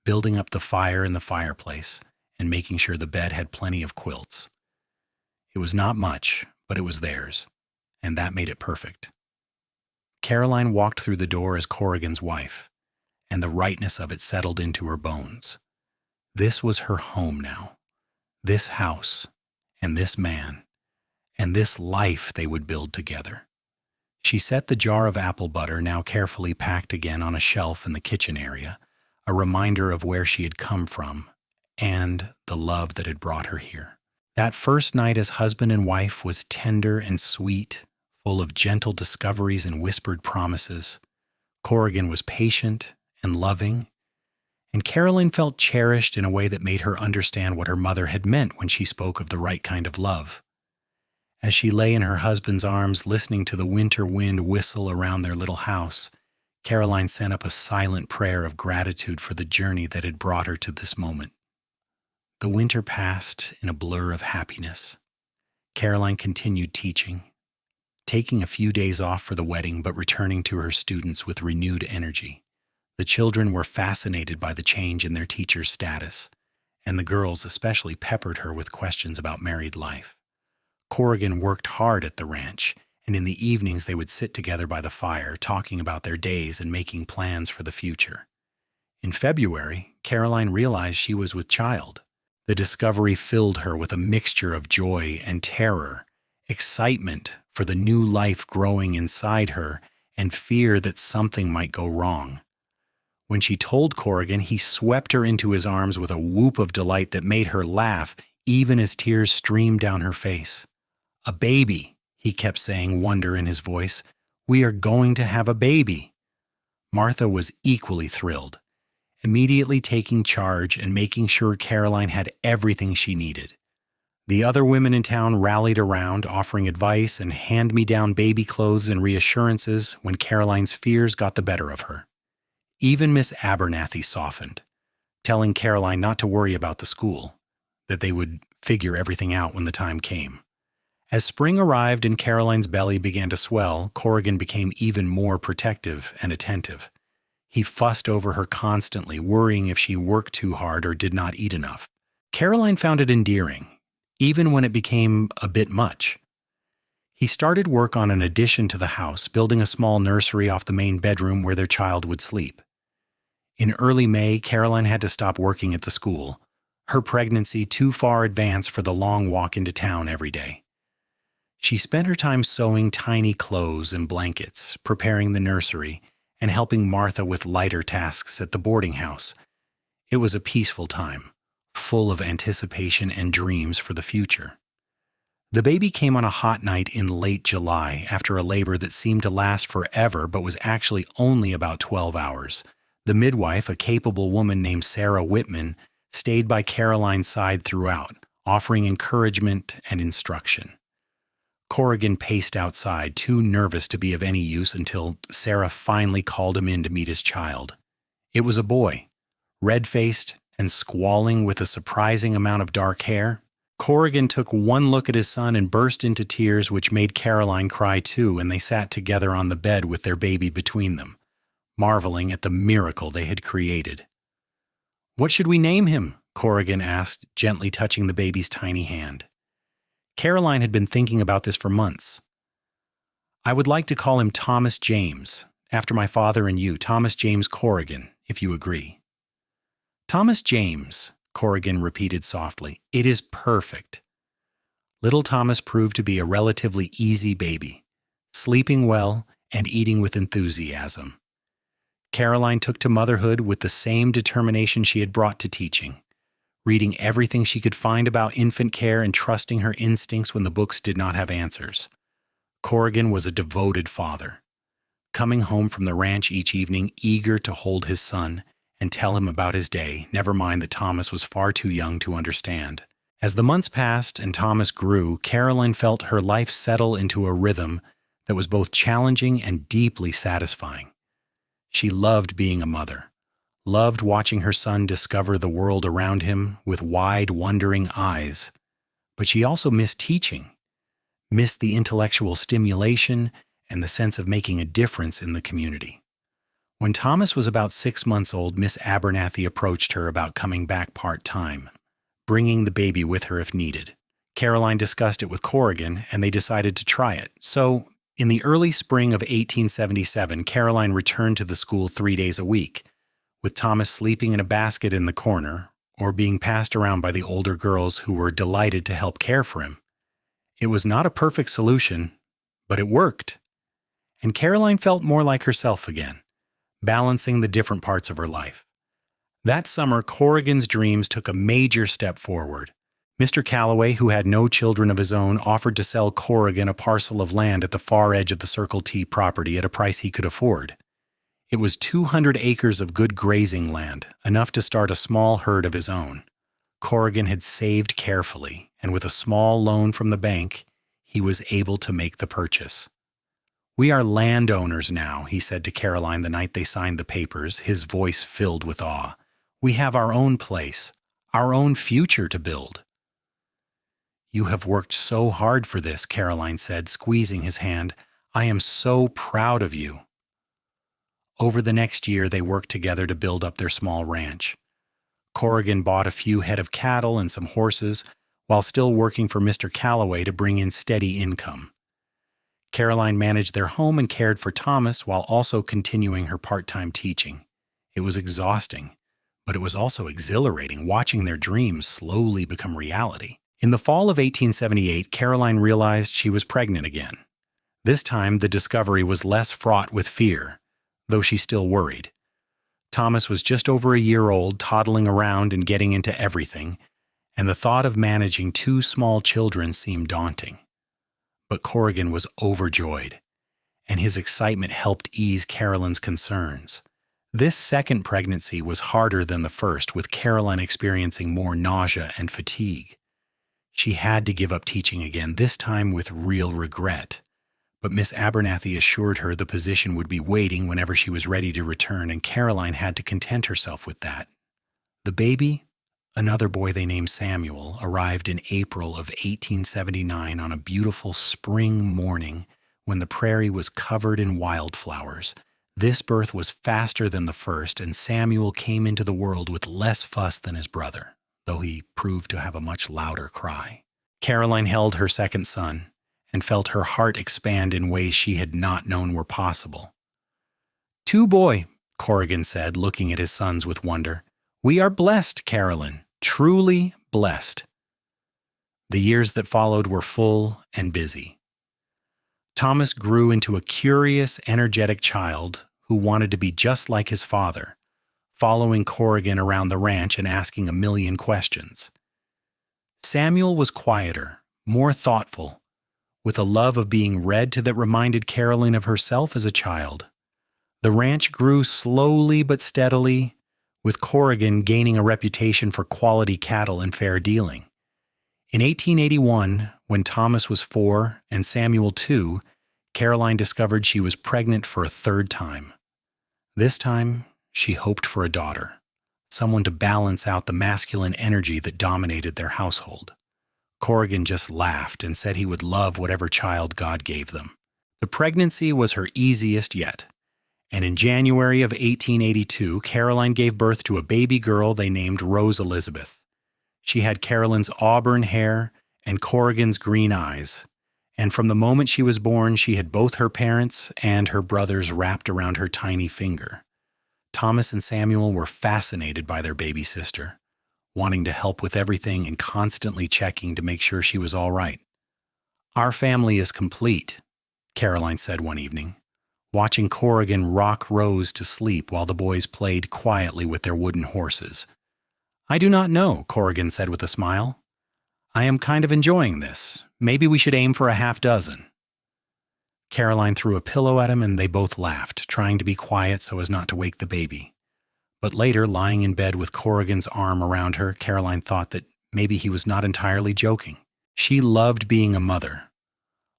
building up the fire in the fireplace, and making sure the bed had plenty of quilts. It was not much, but it was theirs, and that made it perfect. Caroline walked through the door as Corrigan's wife, and the rightness of it settled into her bones. This was her home now, this house, and this man, and this life they would build together. She set the jar of apple butter, now carefully packed again, on a shelf in the kitchen area, a reminder of where she had come from and the love that had brought her here. That first night as husband and wife was tender and sweet, full of gentle discoveries and whispered promises. Corrigan was patient and loving, and Caroline felt cherished in a way that made her understand what her mother had meant when she spoke of the right kind of love. As she lay in her husband's arms listening to the winter wind whistle around their little house, Caroline sent up a silent prayer of gratitude for the journey that had brought her to this moment. The winter passed in a blur of happiness. Caroline continued teaching, taking a few days off for the wedding but returning to her students with renewed energy. The children were fascinated by the change in their teacher's status, and the girls especially peppered her with questions about married life. Corrigan worked hard at the ranch, and in the evenings they would sit together by the fire, talking about their days and making plans for the future. In February, Caroline realized she was with child. The discovery filled her with a mixture of joy and terror, excitement for the new life growing inside her, and fear that something might go wrong. When she told Corrigan, he swept her into his arms with a whoop of delight that made her laugh, even as tears streamed down her face. "A baby," he kept saying, wonder in his voice. "We are going to have a baby." Martha was equally thrilled, immediately taking charge and making sure Caroline had everything she needed. The other women in town rallied around, offering advice and hand-me-down baby clothes and reassurances when Caroline's fears got the better of her. Even Miss Abernathy softened, telling Caroline not to worry about the school, that they would figure everything out when the time came. As spring arrived and Caroline's belly began to swell, Corrigan became even more protective and attentive. He fussed over her constantly, worrying if she worked too hard or did not eat enough. Caroline found it endearing, even when it became a bit much. He started work on an addition to the house, building a small nursery off the main bedroom where their child would sleep. In early May, Caroline had to stop working at the school, her pregnancy too far advanced for the long walk into town every day. She spent her time sewing tiny clothes and blankets, preparing the nursery, and helping Martha with lighter tasks at the boarding house. It was a peaceful time, full of anticipation and dreams for the future. The baby came on a hot night in late July after a labor that seemed to last forever but was actually only about 12 hours. The midwife, a capable woman named Sarah Whitman, stayed by Caroline's side throughout, offering encouragement and instruction. Corrigan paced outside, too nervous to be of any use until Sarah finally called him in to meet his child. It was a boy, red-faced and squalling with a surprising amount of dark hair. Corrigan took one look at his son and burst into tears, which made Caroline cry too, and they sat together on the bed with their baby between them, marveling at the miracle they had created. "What should we name him?" Corrigan asked, gently touching the baby's tiny hand. Caroline had been thinking about this for months. "I would like to call him Thomas James, after my father and you, Thomas James Corrigan, if you agree." "Thomas James," Corrigan repeated softly. "It is perfect." Little Thomas proved to be a relatively easy baby, sleeping well and eating with enthusiasm. Caroline took to motherhood with the same determination she had brought to teaching, reading everything she could find about infant care and trusting her instincts when the books did not have answers. Corrigan was a devoted father, coming home from the ranch each evening eager to hold his son and tell him about his day, never mind that Thomas was far too young to understand. As the months passed and Thomas grew, Caroline felt her life settle into a rhythm that was both challenging and deeply satisfying. She loved being a mother, loved watching her son discover the world around him with wide, wondering eyes. But she also missed teaching, missed the intellectual stimulation and the sense of making a difference in the community. When Thomas was about 6 months old, Miss Abernathy approached her about coming back part-time, bringing the baby with her if needed. Caroline discussed it with Corrigan, and they decided to try it. So, in the early spring of 1877, Caroline returned to the school 3 days a week, with Thomas sleeping in a basket in the corner or being passed around by the older girls who were delighted to help care for him. It was not a perfect solution, but it worked. And Caroline felt more like herself again, balancing the different parts of her life. That summer, Corrigan's dreams took a major step forward. Mr. Calloway, who had no children of his own, offered to sell Corrigan a parcel of land at the far edge of the Circle T property at a price he could afford. It was 200 acres of good grazing land, enough to start a small herd of his own. Corrigan had saved carefully, and with a small loan from the bank, he was able to make the purchase. "We are landowners now," he said to Caroline the night they signed the papers, his voice filled with awe. "We have our own place, our own future to build." "You have worked so hard for this," Caroline said, squeezing his hand. "I am so proud of you." Over the next year, they worked together to build up their small ranch. Corrigan bought a few head of cattle and some horses, while still working for Mr. Calloway to bring in steady income. Caroline managed their home and cared for Thomas while also continuing her part-time teaching. It was exhausting, but it was also exhilarating watching their dreams slowly become reality. In the fall of 1878, Caroline realized she was pregnant again. This time, the discovery was less fraught with fear, though she still worried. Thomas was just over a year old, toddling around and getting into everything, and the thought of managing 2 small children seemed daunting. But Corrigan was overjoyed, and his excitement helped ease Caroline's concerns. This second pregnancy was harder than the first, with Caroline experiencing more nausea and fatigue. She had to give up teaching again, this time with real regret. But Miss Abernathy assured her the position would be waiting whenever she was ready to return, and Caroline had to content herself with that. The baby, another boy they named Samuel, arrived in April of 1879 on a beautiful spring morning when the prairie was covered in wildflowers. This birth was faster than the first, and Samuel came into the world with less fuss than his brother, though he proved to have a much louder cry. Caroline held her second son and felt her heart expand in ways she had not known were possible. "Two boy," Corrigan said, looking at his sons with wonder. "We are blessed, Caroline, truly blessed." The years that followed were full and busy. Thomas grew into a curious, energetic child who wanted to be just like his father, following Corrigan around the ranch and asking a million questions. Samuel was quieter, more thoughtful, with a love of being read to that reminded Caroline of herself as a child. The ranch grew slowly but steadily, with Corrigan gaining a reputation for quality cattle and fair dealing. In 1881, when Thomas was 4 and Samuel 2, Caroline discovered she was pregnant for a third time. This time, she hoped for a daughter, someone to balance out the masculine energy that dominated their household. Corrigan just laughed and said he would love whatever child God gave them. The pregnancy was her easiest yet, and in January of 1882, Caroline gave birth to a baby girl they named Rose Elizabeth. She had Caroline's auburn hair and Corrigan's green eyes, and from the moment she was born, she had both her parents and her brothers wrapped around her tiny finger. Thomas and Samuel were fascinated by their baby sister, wanting to help with everything and constantly checking to make sure she was all right. "Our family is complete," Caroline said one evening, watching Corrigan rock Rose to sleep while the boys played quietly with their wooden horses. "I do not know," Corrigan said with a smile. "I am kind of enjoying this. Maybe we should aim for a half dozen." Caroline threw a pillow at him and they both laughed, trying to be quiet so as not to wake the baby. But later, lying in bed with Corrigan's arm around her, Caroline thought that maybe he was not entirely joking. She loved being a mother,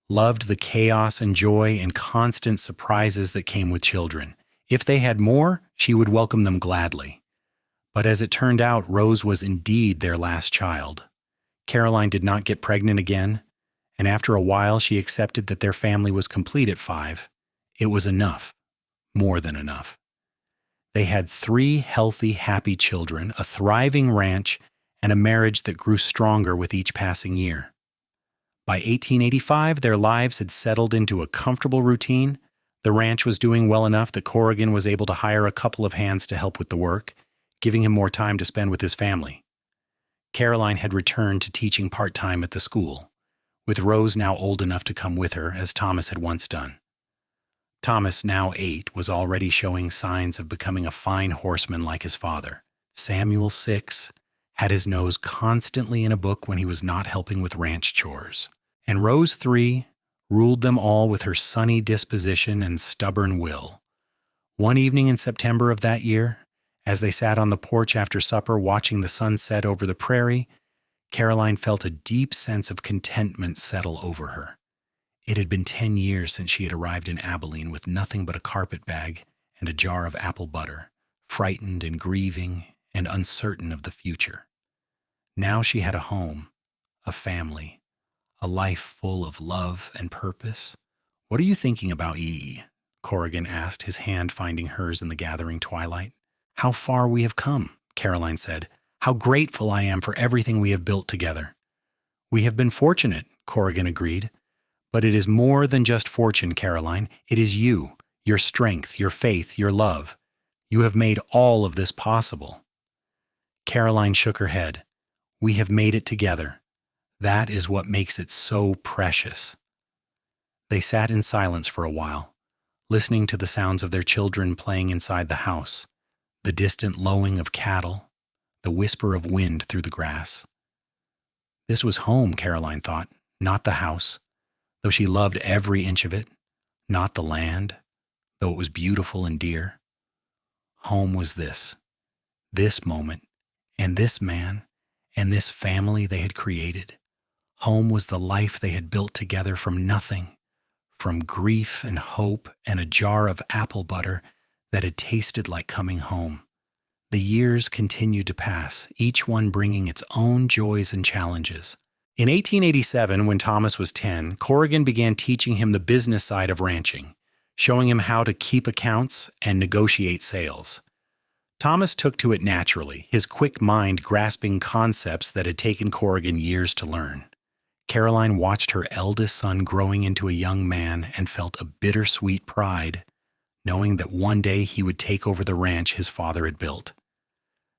loved the chaos and joy and constant surprises that came with children. If they had more, she would welcome them gladly. But as it turned out, Rose was indeed their last child. Caroline did not get pregnant again, and after a while she accepted that their family was complete at 5. It was enough, more than enough. They had 3 healthy, happy children, a thriving ranch, and a marriage that grew stronger with each passing year. By 1885, their lives had settled into a comfortable routine. The ranch was doing well enough that Corrigan was able to hire a couple of hands to help with the work, giving him more time to spend with his family. Caroline had returned to teaching part-time at the school, with Rose now old enough to come with her, as Thomas had once done. Thomas, now 8, was already showing signs of becoming a fine horseman like his father. Samuel, 6, had his nose constantly in a book when he was not helping with ranch chores. And Rose, 3, ruled them all with her sunny disposition and stubborn will. One evening in September of that year, as they sat on the porch after supper watching the sun set over the prairie, Caroline felt a deep sense of contentment settle over her. It had been 10 years since she had arrived in Abilene with nothing but a carpetbag and a jar of apple butter, frightened and grieving and uncertain of the future. Now she had a home, a family, a life full of love and purpose. "What are you thinking about, Ee?" Corrigan asked, his hand finding hers in the gathering twilight. "How far we have come," Caroline said. "How grateful I am for everything we have built together." "We have been fortunate," Corrigan agreed. "But it is more than just fortune, Caroline. It is you, your strength, your faith, your love. You have made all of this possible." Caroline shook her head. "We have made it together. That is what makes it so precious." They sat in silence for a while, listening to the sounds of their children playing inside the house, the distant lowing of cattle, the whisper of wind through the grass. This was home, Caroline thought, not the house, though she loved every inch of it, not the land, though it was beautiful and dear. Home was this moment, and this man, and this family they had created. Home was the life they had built together from nothing, from grief and hope and a jar of apple butter that had tasted like coming home. The years continued to pass, each one bringing its own joys and challenges. In 1887, when Thomas was 10, Corrigan began teaching him the business side of ranching, showing him how to keep accounts and negotiate sales. Thomas took to it naturally, his quick mind grasping concepts that had taken Corrigan years to learn. Caroline watched her eldest son growing into a young man and felt a bittersweet pride, knowing that one day he would take over the ranch his father had built.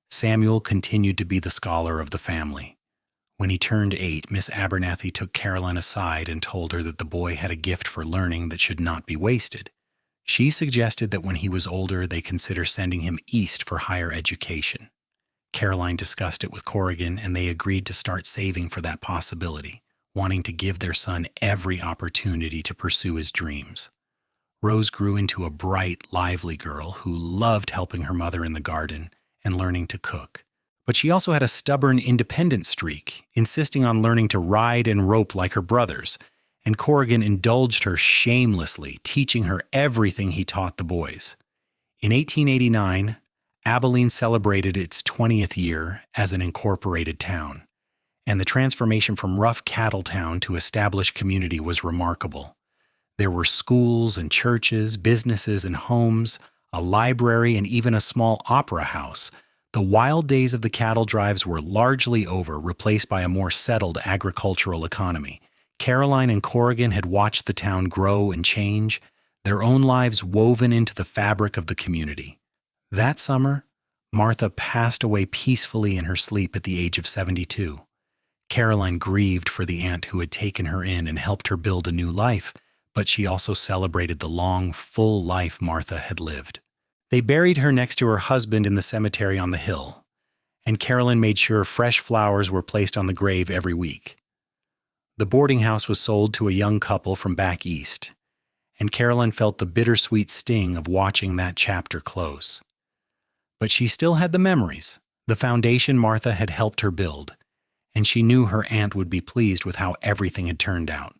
Samuel continued to be the scholar of the family. When he turned 8, Miss Abernathy took Caroline aside and told her that the boy had a gift for learning that should not be wasted. She suggested that when he was older, they consider sending him east for higher education. Caroline discussed it with Corrigan, and they agreed to start saving for that possibility, wanting to give their son every opportunity to pursue his dreams. Rose grew into a bright, lively girl who loved helping her mother in the garden and learning to cook. But she also had a stubborn, independent streak, insisting on learning to ride and rope like her brothers, and Corrigan indulged her shamelessly, teaching her everything he taught the boys. In 1889, Abilene celebrated its 20th year as an incorporated town, and the transformation from rough cattle town to established community was remarkable. There were schools and churches, businesses and homes, a library, and even a small opera house. The wild days of the cattle drives were largely over, replaced by a more settled agricultural economy. Caroline and Corrigan had watched the town grow and change, their own lives woven into the fabric of the community. That summer, Martha passed away peacefully in her sleep at the age of 72. Caroline grieved for the aunt who had taken her in and helped her build a new life, but she also celebrated the long, full life Martha had lived. They buried her next to her husband in the cemetery on the hill, and Caroline made sure fresh flowers were placed on the grave every week. The boarding house was sold to a young couple from back east, and Caroline felt the bittersweet sting of watching that chapter close. But she still had the memories, the foundation Martha had helped her build, and she knew her aunt would be pleased with how everything had turned out.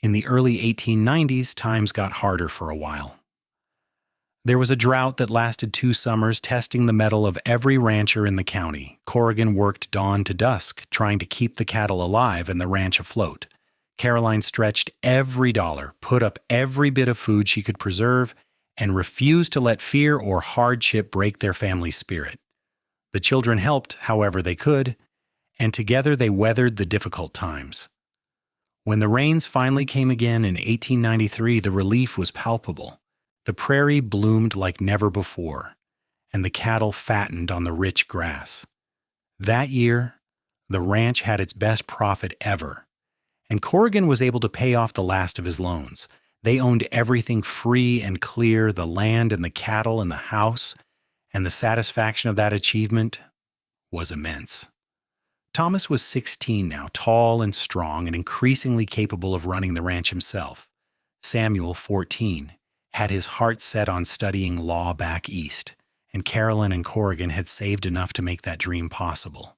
In the early 1890s, times got harder for a while. There was a drought that lasted 2 summers, testing the mettle of every rancher in the county. Corrigan worked dawn to dusk, trying to keep the cattle alive and the ranch afloat. Caroline stretched every dollar, put up every bit of food she could preserve, and refused to let fear or hardship break their family's spirit. The children helped however they could, and together they weathered the difficult times. When the rains finally came again in 1893, the relief was palpable. The prairie bloomed like never before, and the cattle fattened on the rich grass. That year, the ranch had its best profit ever, and Corrigan was able to pay off the last of his loans. They owned everything free and clear, the land and the cattle and the house, and the satisfaction of that achievement was immense. Thomas was 16 now, tall and strong and increasingly capable of running the ranch himself. Samuel, 14, had his heart set on studying law back east, and Carolyn and Corrigan had saved enough to make that dream possible.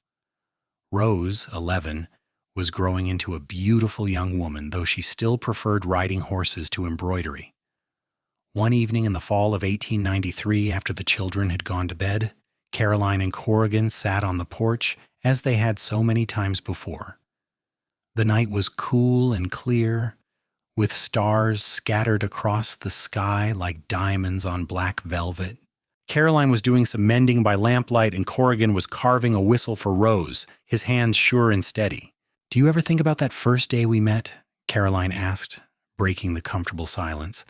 Rose, 11, was growing into a beautiful young woman, though she still preferred riding horses to embroidery. One evening in the fall of 1893, after the children had gone to bed, Caroline and Corrigan sat on the porch as they had so many times before. The night was cool and clear, with stars scattered across the sky like diamonds on black velvet. Caroline was doing some mending by lamplight, and Corrigan was carving a whistle for Rose, his hands sure and steady. "Do you ever think about that first day we met?" Caroline asked, breaking the comfortable silence.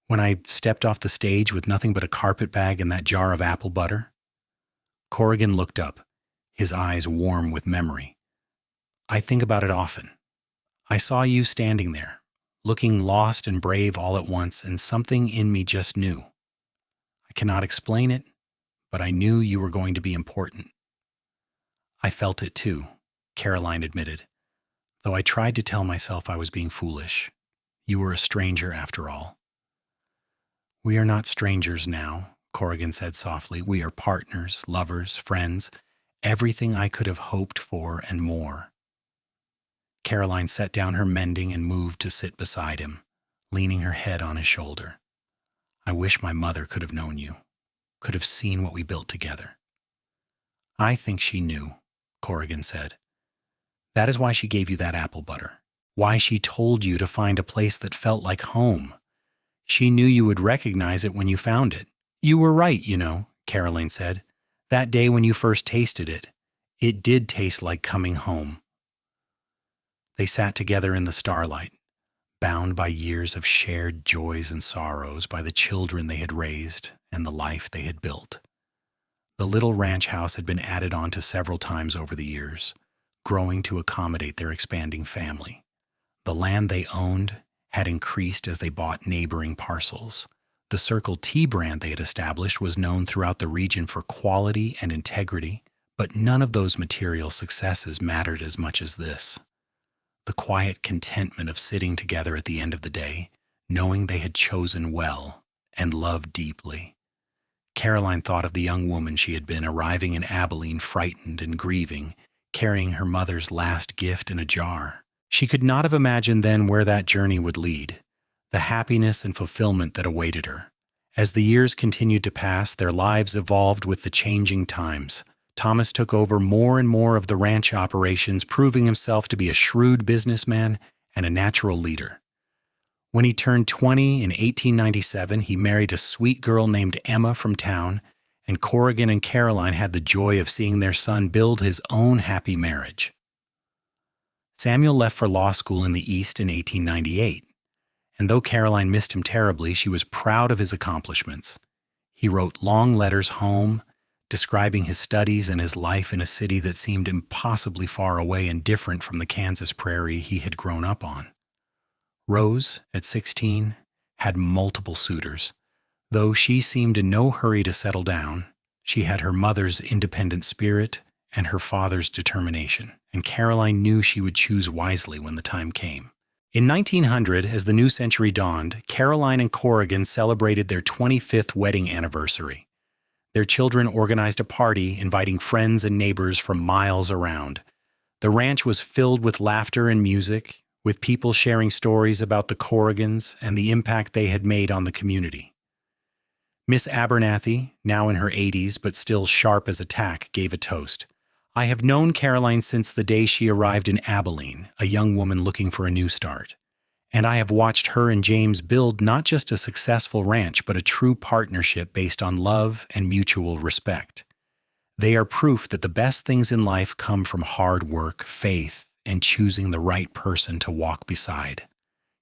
"When I stepped off the stage with nothing but a carpetbag and that jar of apple butter?" Corrigan looked up, his eyes warm with memory. "I think about it often. I saw you standing there, looking lost and brave all at once, and something in me just knew. I cannot explain it, but I knew you were going to be important." "I felt it too," Caroline admitted, "though I tried to tell myself I was being foolish. You were a stranger after all." "We are not strangers now," Corrigan said softly. "We are partners, lovers, friends, everything I could have hoped for and more." Caroline set down her mending and moved to sit beside him, leaning her head on his shoulder. "I wish my mother could have known you, could have seen what we built together." "I think she knew," Corrigan said. "That is why she gave you that apple butter, why she told you to find a place that felt like home. She knew you would recognize it when you found it. You were right, you know," Caroline said. "That day when you first tasted it, it did taste like coming home." They sat together in the starlight, bound by years of shared joys and sorrows, by the children they had raised and the life they had built. The little ranch house had been added on to several times over the years, growing to accommodate their expanding family. The land they owned had increased as they bought neighboring parcels. The Circle T brand they had established was known throughout the region for quality and integrity, but none of those material successes mattered as much as this. The quiet contentment of sitting together at the end of the day, knowing they had chosen well and loved deeply. Caroline thought of the young woman she had been, arriving in Abilene frightened and grieving, carrying her mother's last gift in a jar. She could not have imagined then where that journey would lead, the happiness and fulfillment that awaited her. As the years continued to pass, their lives evolved with the changing times. Thomas took over more and more of the ranch operations, proving himself to be a shrewd businessman and a natural leader. When he turned 20 in 1897, he married a sweet girl named Emma from town, and Corrigan and Caroline had the joy of seeing their son build his own happy marriage. Samuel left for law school in the East in 1898, and though Caroline missed him terribly, she was proud of his accomplishments. He wrote long letters home, describing his studies and his life in a city that seemed impossibly far away and different from the Kansas prairie he had grown up on. Rose, at 16, had multiple suitors. Though she seemed in no hurry to settle down, she had her mother's independent spirit and her father's determination, and Caroline knew she would choose wisely when the time came. In 1900, as the new century dawned, Caroline and Corrigan celebrated their 25th wedding anniversary. Their children organized a party, inviting friends and neighbors from miles around. The ranch was filled with laughter and music, with people sharing stories about the Corrigans and the impact they had made on the community. Miss Abernathy, now in her 80s but still sharp as a tack, gave a toast. "I have known Caroline since the day she arrived in Abilene, a young woman looking for a new start. And I have watched her and James build not just a successful ranch, but a true partnership based on love and mutual respect. They are proof that the best things in life come from hard work, faith, and choosing the right person to walk beside."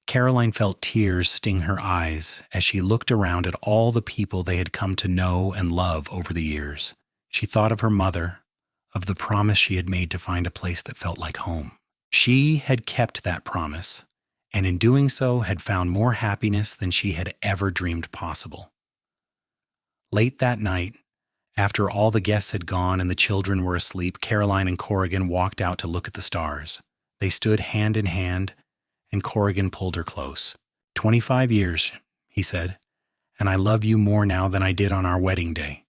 Caroline felt tears sting her eyes as she looked around at all the people they had come to know and love over the years. She thought of her mother, of the promise she had made to find a place that felt like home. She had kept that promise, and in doing so had found more happiness than she had ever dreamed possible. Late that night, after all the guests had gone and the children were asleep, Caroline and Corrigan walked out to look at the stars. They stood hand in hand, and Corrigan pulled her close. 25 years, he said, "and I love you more now than I did on our wedding day."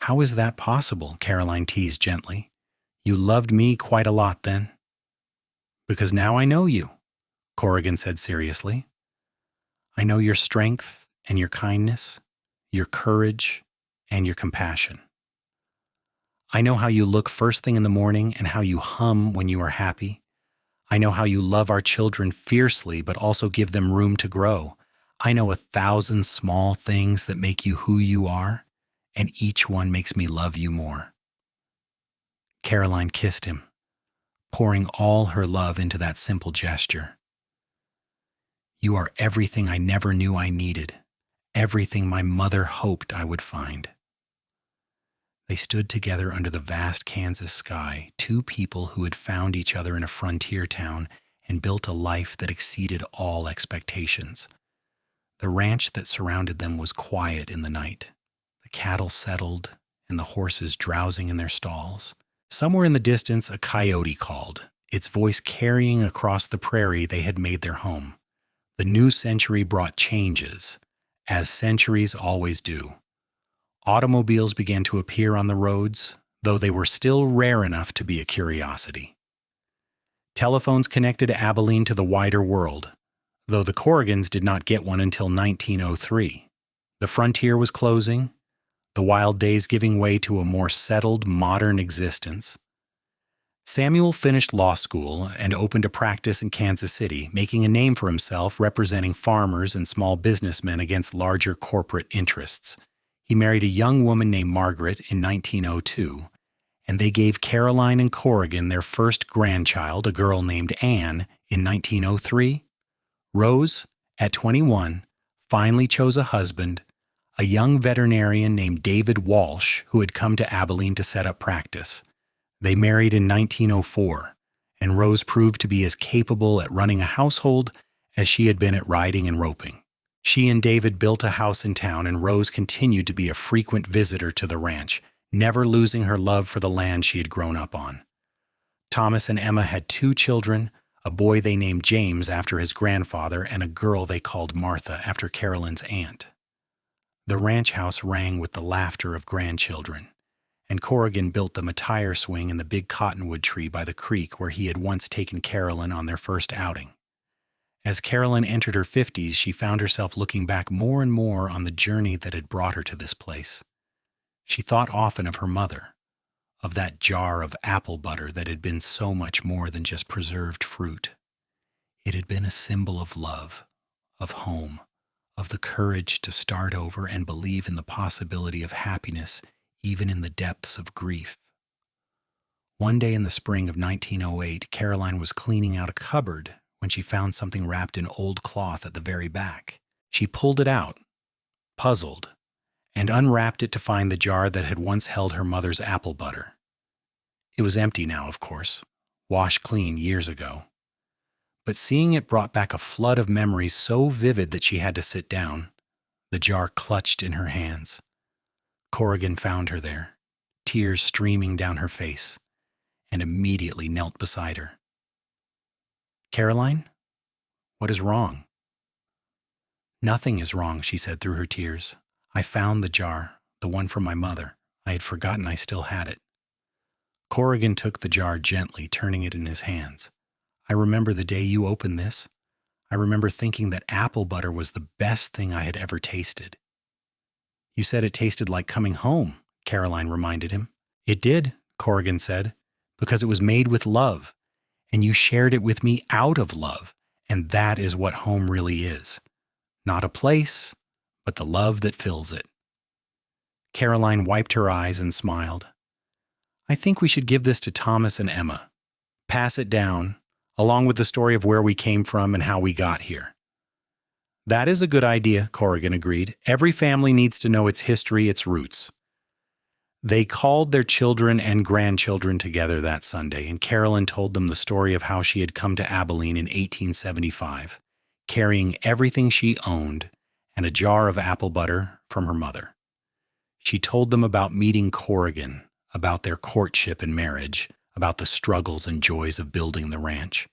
"How is that possible?" Caroline teased gently. "You loved me quite a lot then." "Because now I know you," Corrigan said seriously. "I know your strength and your kindness, your courage and your compassion. I know how you look first thing in the morning and how you hum when you are happy. I know how you love our children fiercely but also give them room to grow. I know 1,000 small things that make you who you are, and each one makes me love you more." Caroline kissed him, pouring all her love into that simple gesture. "You are everything I never knew I needed, everything my mother hoped I would find." They stood together under the vast Kansas sky, two people who had found each other in a frontier town and built a life that exceeded all expectations. The ranch that surrounded them was quiet in the night, the cattle settled and the horses drowsing in their stalls. Somewhere in the distance, a coyote called, its voice carrying across the prairie they had made their home. The new century brought changes, as centuries always do. Automobiles began to appear on the roads, though they were still rare enough to be a curiosity. Telephones connected Abilene to the wider world, though the Corrigans did not get one until 1903. The frontier was closing, the wild days giving way to a more settled, modern existence. Samuel finished law school and opened a practice in Kansas City, making a name for himself representing farmers and small businessmen against larger corporate interests. He married a young woman named Margaret in 1902, and they gave Caroline and Corrigan their first grandchild, a girl named Anne, in 1903. Rose, at 21, finally chose a husband, a young veterinarian named David Walsh, who had come to Abilene to set up practice. They married in 1904, and Rose proved to be as capable at running a household as she had been at riding and roping. She and David built a house in town, and Rose continued to be a frequent visitor to the ranch, never losing her love for the land she had grown up on. Thomas and Emma had 2 children, a boy they named James after his grandfather and a girl they called Martha after Carolyn's aunt. The ranch house rang with the laughter of grandchildren, and Corrigan built them a tire swing in the big cottonwood tree by the creek where he had once taken Carolyn on their first outing. As Carolyn entered her 50s, she found herself looking back more and more on the journey that had brought her to this place. She thought often of her mother, of that jar of apple butter that had been so much more than just preserved fruit. It had been a symbol of love, of home, of the courage to start over and believe in the possibility of happiness even in the depths of grief. One day in the spring of 1908, Caroline was cleaning out a cupboard when she found something wrapped in old cloth at the very back. She pulled it out, puzzled, and unwrapped it to find the jar that had once held her mother's apple butter. It was empty now, of course, washed clean years ago. But seeing it brought back a flood of memories so vivid that she had to sit down, the jar clutched in her hands. Corrigan found her there, tears streaming down her face, and immediately knelt beside her. "Caroline, what is wrong?" "Nothing is wrong," she said through her tears. "I found the jar, the one from my mother. I had forgotten I still had it." Corrigan took the jar gently, turning it in his hands. "I remember the day you opened this. I remember thinking that apple butter was the best thing I had ever tasted." "You said it tasted like coming home," Caroline reminded him. "It did," Corrigan said, "because it was made with love, and you shared it with me out of love, and that is what home really is. Not a place, but the love that fills it." Caroline wiped her eyes and smiled. "I think we should give this to Thomas and Emma. Pass it down, along with the story of where we came from and how we got here." "That is a good idea," Corrigan agreed. "Every family needs to know its history, its roots." They called their children and grandchildren together that Sunday, and Carolyn told them the story of how she had come to Abilene in 1875, carrying everything she owned and a jar of apple butter from her mother. She told them about meeting Corrigan, about their courtship and marriage, about the struggles and joys of building the ranch.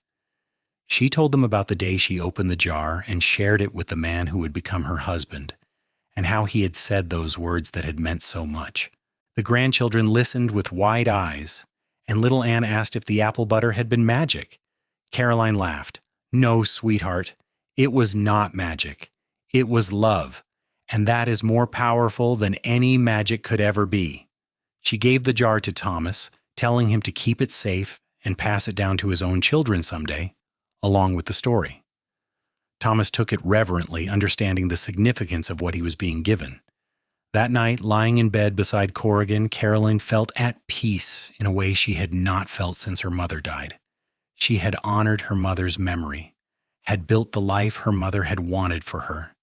She told them about the day she opened the jar and shared it with the man who would become her husband, and how he had said those words that had meant so much. The grandchildren listened with wide eyes, and little Anne asked if the apple butter had been magic. Caroline laughed. "No, sweetheart, it was not magic. It was love, and that is more powerful than any magic could ever be." She gave the jar to Thomas, telling him to keep it safe and pass it down to his own children someday, along with the story. Thomas took it reverently, understanding the significance of what he was being given. That night, lying in bed beside Corrigan, Caroline felt at peace in a way she had not felt since her mother died. She had honored her mother's memory, had built the life her mother had wanted for her,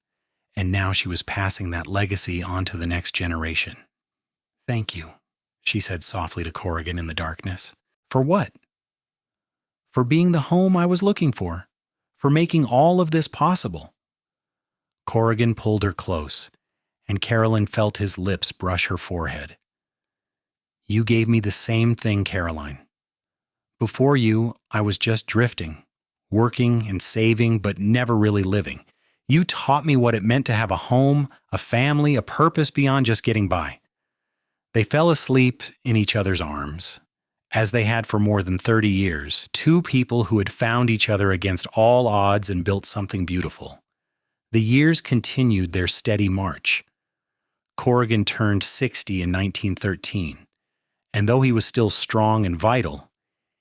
and now she was passing that legacy on to the next generation. "Thank you," she said softly to Corrigan in the darkness. "For what?" "For being the home I was looking for making all of this possible." Corrigan pulled her close, and Caroline felt his lips brush her forehead. "You gave me the same thing, Caroline. Before you, I was just drifting, working and saving, but never really living. You taught me what it meant to have a home, a family, a purpose beyond just getting by." They fell asleep in each other's arms, as they had for more than 30 years, two people who had found each other against all odds and built something beautiful. The years continued their steady march. Corrigan turned 60 in 1913, and though he was still strong and vital,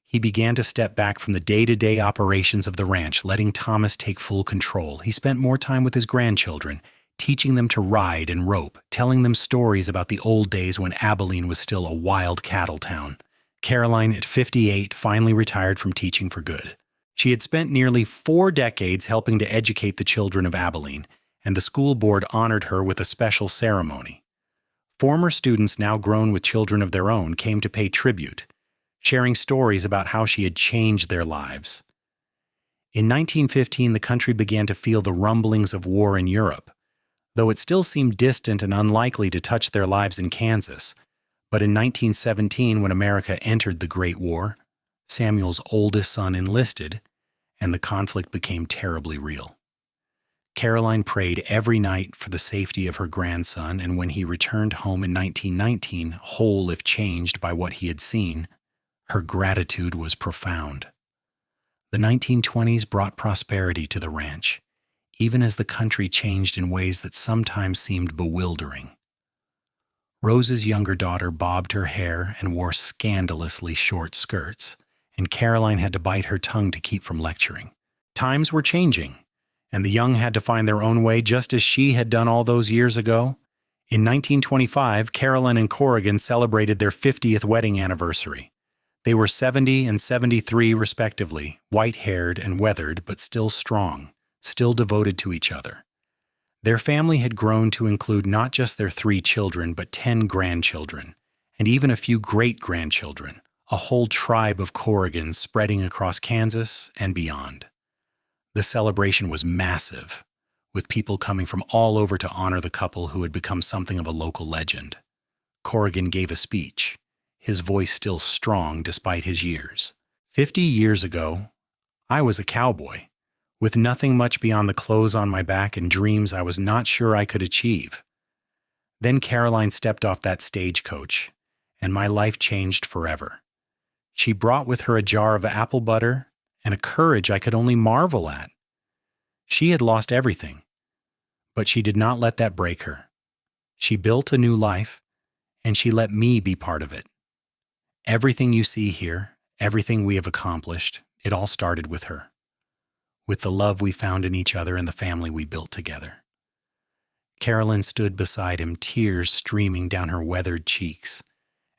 he began to step back from the day-to-day operations of the ranch, letting Thomas take full control. He spent more time with his grandchildren, teaching them to ride and rope, telling them stories about the old days when Abilene was still a wild cattle town. Caroline, at 58, finally retired from teaching for good. She had spent nearly 4 decades helping to educate the children of Abilene, and the school board honored her with a special ceremony. Former students, now grown with children of their own, came to pay tribute, sharing stories about how she had changed their lives. In 1915, the country began to feel the rumblings of war in Europe, though it still seemed distant and unlikely to touch their lives in Kansas. But in 1917, when America entered the Great War, Samuel's oldest son enlisted, and the conflict became terribly real. Caroline prayed every night for the safety of her grandson, and when he returned home in 1919, whole if changed by what he had seen, her gratitude was profound. The 1920s brought prosperity to the ranch, even as the country changed in ways that sometimes seemed bewildering. Rose's younger daughter bobbed her hair and wore scandalously short skirts, and Caroline had to bite her tongue to keep from lecturing. Times were changing, and the young had to find their own way just as she had done all those years ago. In 1925, Caroline and Corrigan celebrated their 50th wedding anniversary. They were 70 and 73 respectively, white-haired and weathered, but still strong, still devoted to each other. Their family had grown to include not just their 3 children, but 10 grandchildren, and even a few great-grandchildren, a whole tribe of Corrigans spreading across Kansas and beyond. The celebration was massive, with people coming from all over to honor the couple who had become something of a local legend. Corrigan gave a speech, his voice still strong despite his years. 50 years ago, I was a cowboy, with nothing much beyond the clothes on my back and dreams I was not sure I could achieve. Then Caroline stepped off that stagecoach, and my life changed forever. She brought with her a jar of apple butter and a courage I could only marvel at. She had lost everything, but she did not let that break her. She built a new life, and she let me be part of it. Everything you see here, everything we have accomplished, it all started with her, with the love we found in each other and the family we built together. Carolyn stood beside him, tears streaming down her weathered cheeks,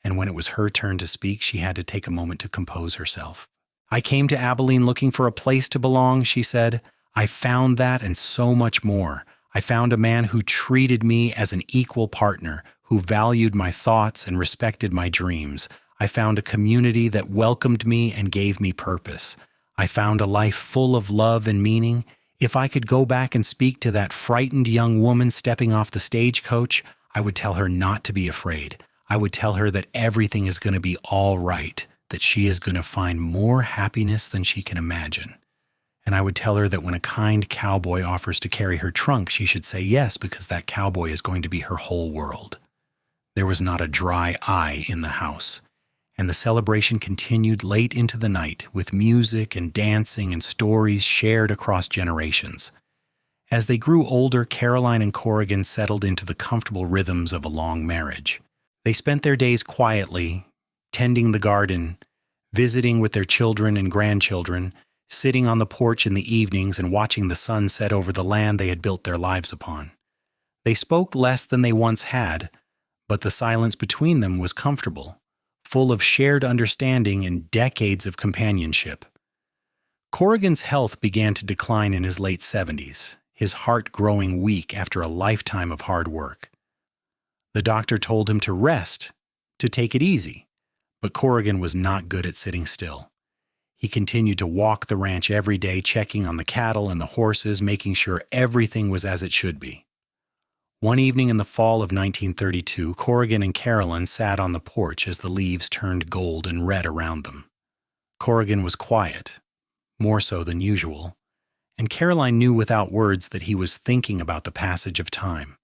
and when it was her turn to speak, she had to take a moment to compose herself. "I came to Abilene looking for a place to belong," she said. "I found that and so much more. I found a man who treated me as an equal partner, who valued my thoughts and respected my dreams. I found a community that welcomed me and gave me purpose. I found a life full of love and meaning. If I could go back and speak to that frightened young woman stepping off the stagecoach, I would tell her not to be afraid. I would tell her that everything is going to be all right, that she is going to find more happiness than she can imagine. And I would tell her that when a kind cowboy offers to carry her trunk, she should say yes, because that cowboy is going to be her whole world. There was not a dry eye in the house, and the celebration continued late into the night with music and dancing and stories shared across generations. As they grew older, Caroline and Corrigan settled into the comfortable rhythms of a long marriage. They spent their days quietly, tending the garden, visiting with their children and grandchildren, sitting on the porch in the evenings and watching the sun set over the land they had built their lives upon. They spoke less than they once had, but the silence between them was comfortable, full of shared understanding and decades of companionship. Corrigan's health began to decline in his late 70s, his heart growing weak after a lifetime of hard work. The doctor told him to rest, to take it easy, but Corrigan was not good at sitting still. He continued to walk the ranch every day, checking on the cattle and the horses, making sure everything was as it should be. One evening in the fall of 1932, Corrigan and Caroline sat on the porch as the leaves turned gold and red around them. Corrigan was quiet, more so than usual, and Caroline knew without words that he was thinking about the passage of time,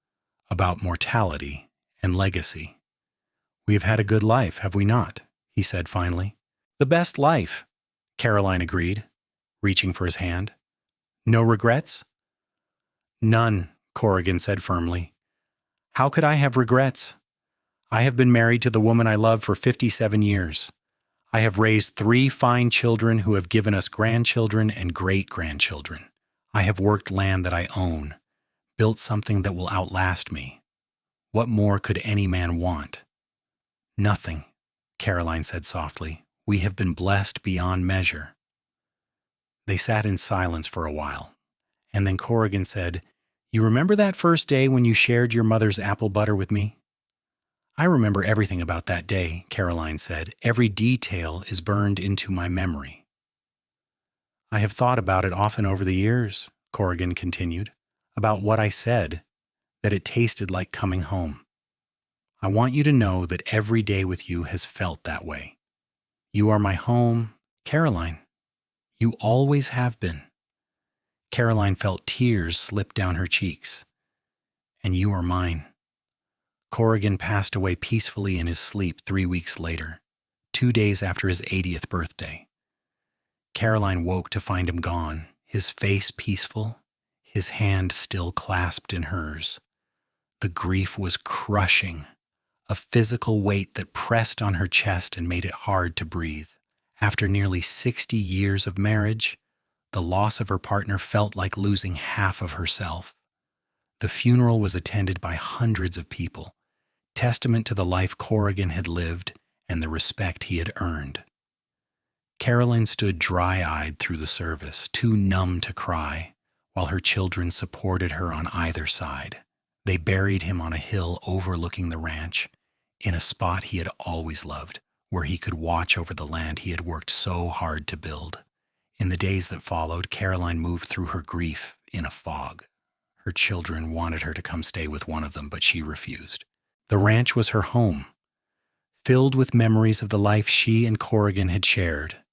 about mortality and legacy. "We have had a good life, have we not?" he said finally. "The best life," Caroline agreed, reaching for his hand. "No regrets?" "None," Corrigan said firmly. "How could I have regrets? I have been married to the woman I love for 57 years. I have raised 3 fine children who have given us grandchildren and great-grandchildren. I have worked land that I own, built something that will outlast me. What more could any man want?" "Nothing," Caroline said softly. "We have been blessed beyond measure." They sat in silence for a while, and then Corrigan said, "You remember that first day when you shared your mother's apple butter with me?" "I remember everything about that day," Caroline said. "Every detail is burned into my memory." "I have thought about it often over the years," Corrigan continued, "about what I said, that it tasted like coming home. I want you to know that every day with you has felt that way. You are my home, Caroline. You always have been." Caroline felt tears slip down her cheeks. "And you are mine." Corrigan passed away peacefully in his sleep 3 weeks later, 2 days after his 80th birthday. Caroline woke to find him gone, his face peaceful, his hand still clasped in hers. The grief was crushing, a physical weight that pressed on her chest and made it hard to breathe. After nearly 60 years of marriage, the loss of her partner felt like losing half of herself. The funeral was attended by hundreds of people, testament to the life Corrigan had lived and the respect he had earned. Caroline stood dry-eyed through the service, too numb to cry, while her children supported her on either side. They buried him on a hill overlooking the ranch, in a spot he had always loved, where he could watch over the land he had worked so hard to build. In the days that followed, Caroline moved through her grief in a fog. Her children wanted her to come stay with one of them, but she refused. The ranch was her home, filled with memories of the life she and Corrigan had shared.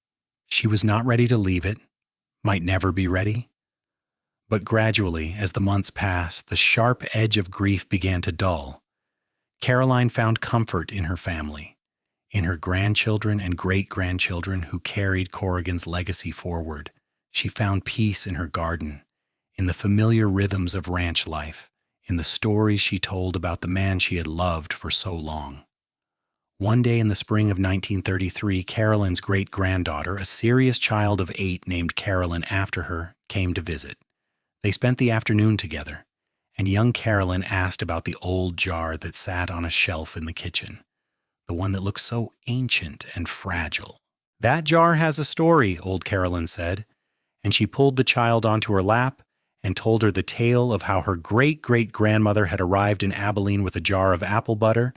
She was not ready to leave it, might never be ready. But gradually, as the months passed, the sharp edge of grief began to dull. Caroline found comfort in her family, in her grandchildren and great-grandchildren who carried Corrigan's legacy forward. She found peace in her garden, in the familiar rhythms of ranch life, in the stories she told about the man she had loved for so long. One day in the spring of 1933, Caroline's great-granddaughter, a serious child of 8 named Carolyn after her, came to visit. They spent the afternoon together, and young Caroline asked about the old jar that sat on a shelf in the kitchen, the one that looked so ancient and fragile. "That jar has a story," old Caroline said, and she pulled the child onto her lap and told her the tale of how her great-great-grandmother had arrived in Abilene with a jar of apple butter,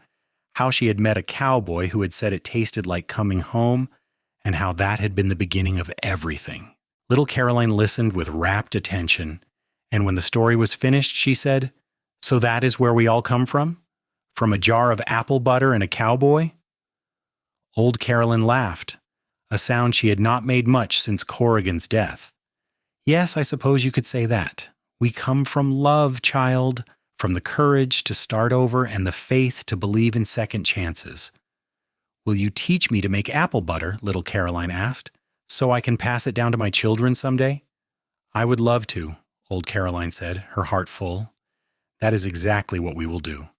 how she had met a cowboy who had said it tasted like coming home, and how that had been the beginning of everything. Little Caroline listened with rapt attention, and when the story was finished, she said, "So that is where we all come from? From a jar of apple butter and a cowboy?" Old Caroline laughed, a sound she had not made much since Corrigan's death. Yes, I suppose you could say that. We come from love, child, from the courage to start over and the faith to believe in second chances. Will you teach me to make apple butter? Little Caroline asked, so I can pass it down to my children someday. I would love to, old Caroline said, her heart full. That is exactly what we will do.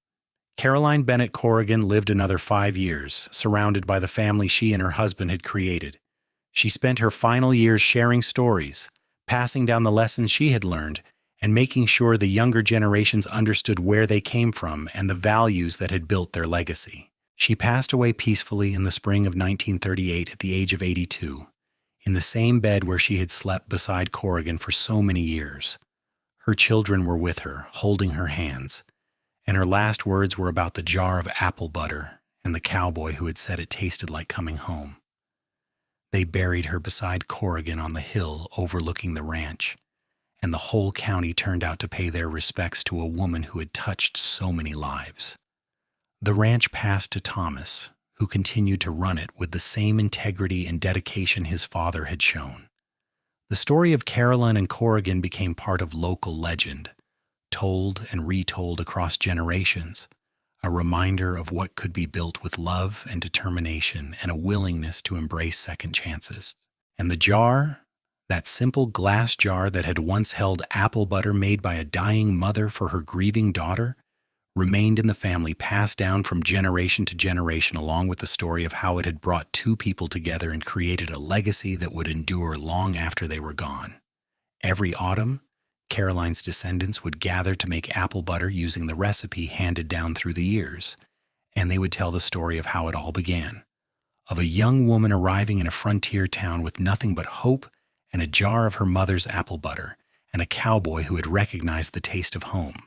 Caroline Bennett Corrigan lived another 5 years, surrounded by the family she and her husband had created. She spent her final years sharing stories, passing down the lessons she had learned, and making sure the younger generations understood where they came from and the values that had built their legacy. She passed away peacefully in the spring of 1938 at the age of 82, in the same bed where she had slept beside Corrigan for so many years. Her children were with her, holding her hands, and her last words were about the jar of apple butter and the cowboy who had said it tasted like coming home. They buried her beside Corrigan on the hill overlooking the ranch, and the whole county turned out to pay their respects to a woman who had touched so many lives. The ranch passed to Thomas, who continued to run it with the same integrity and dedication his father had shown. The story of Caroline and Corrigan became part of local legend, told and retold across generations, a reminder of what could be built with love and determination and a willingness to embrace second chances. And the jar, that simple glass jar that had once held apple butter made by a dying mother for her grieving daughter, remained in the family, passed down from generation to generation, along with the story of how it had brought two people together and created a legacy that would endure long after they were gone. Every autumn, Caroline's descendants would gather to make apple butter using the recipe handed down through the years, and they would tell the story of how it all began, of a young woman arriving in a frontier town with nothing but hope and a jar of her mother's apple butter, and a cowboy who had recognized the taste of home.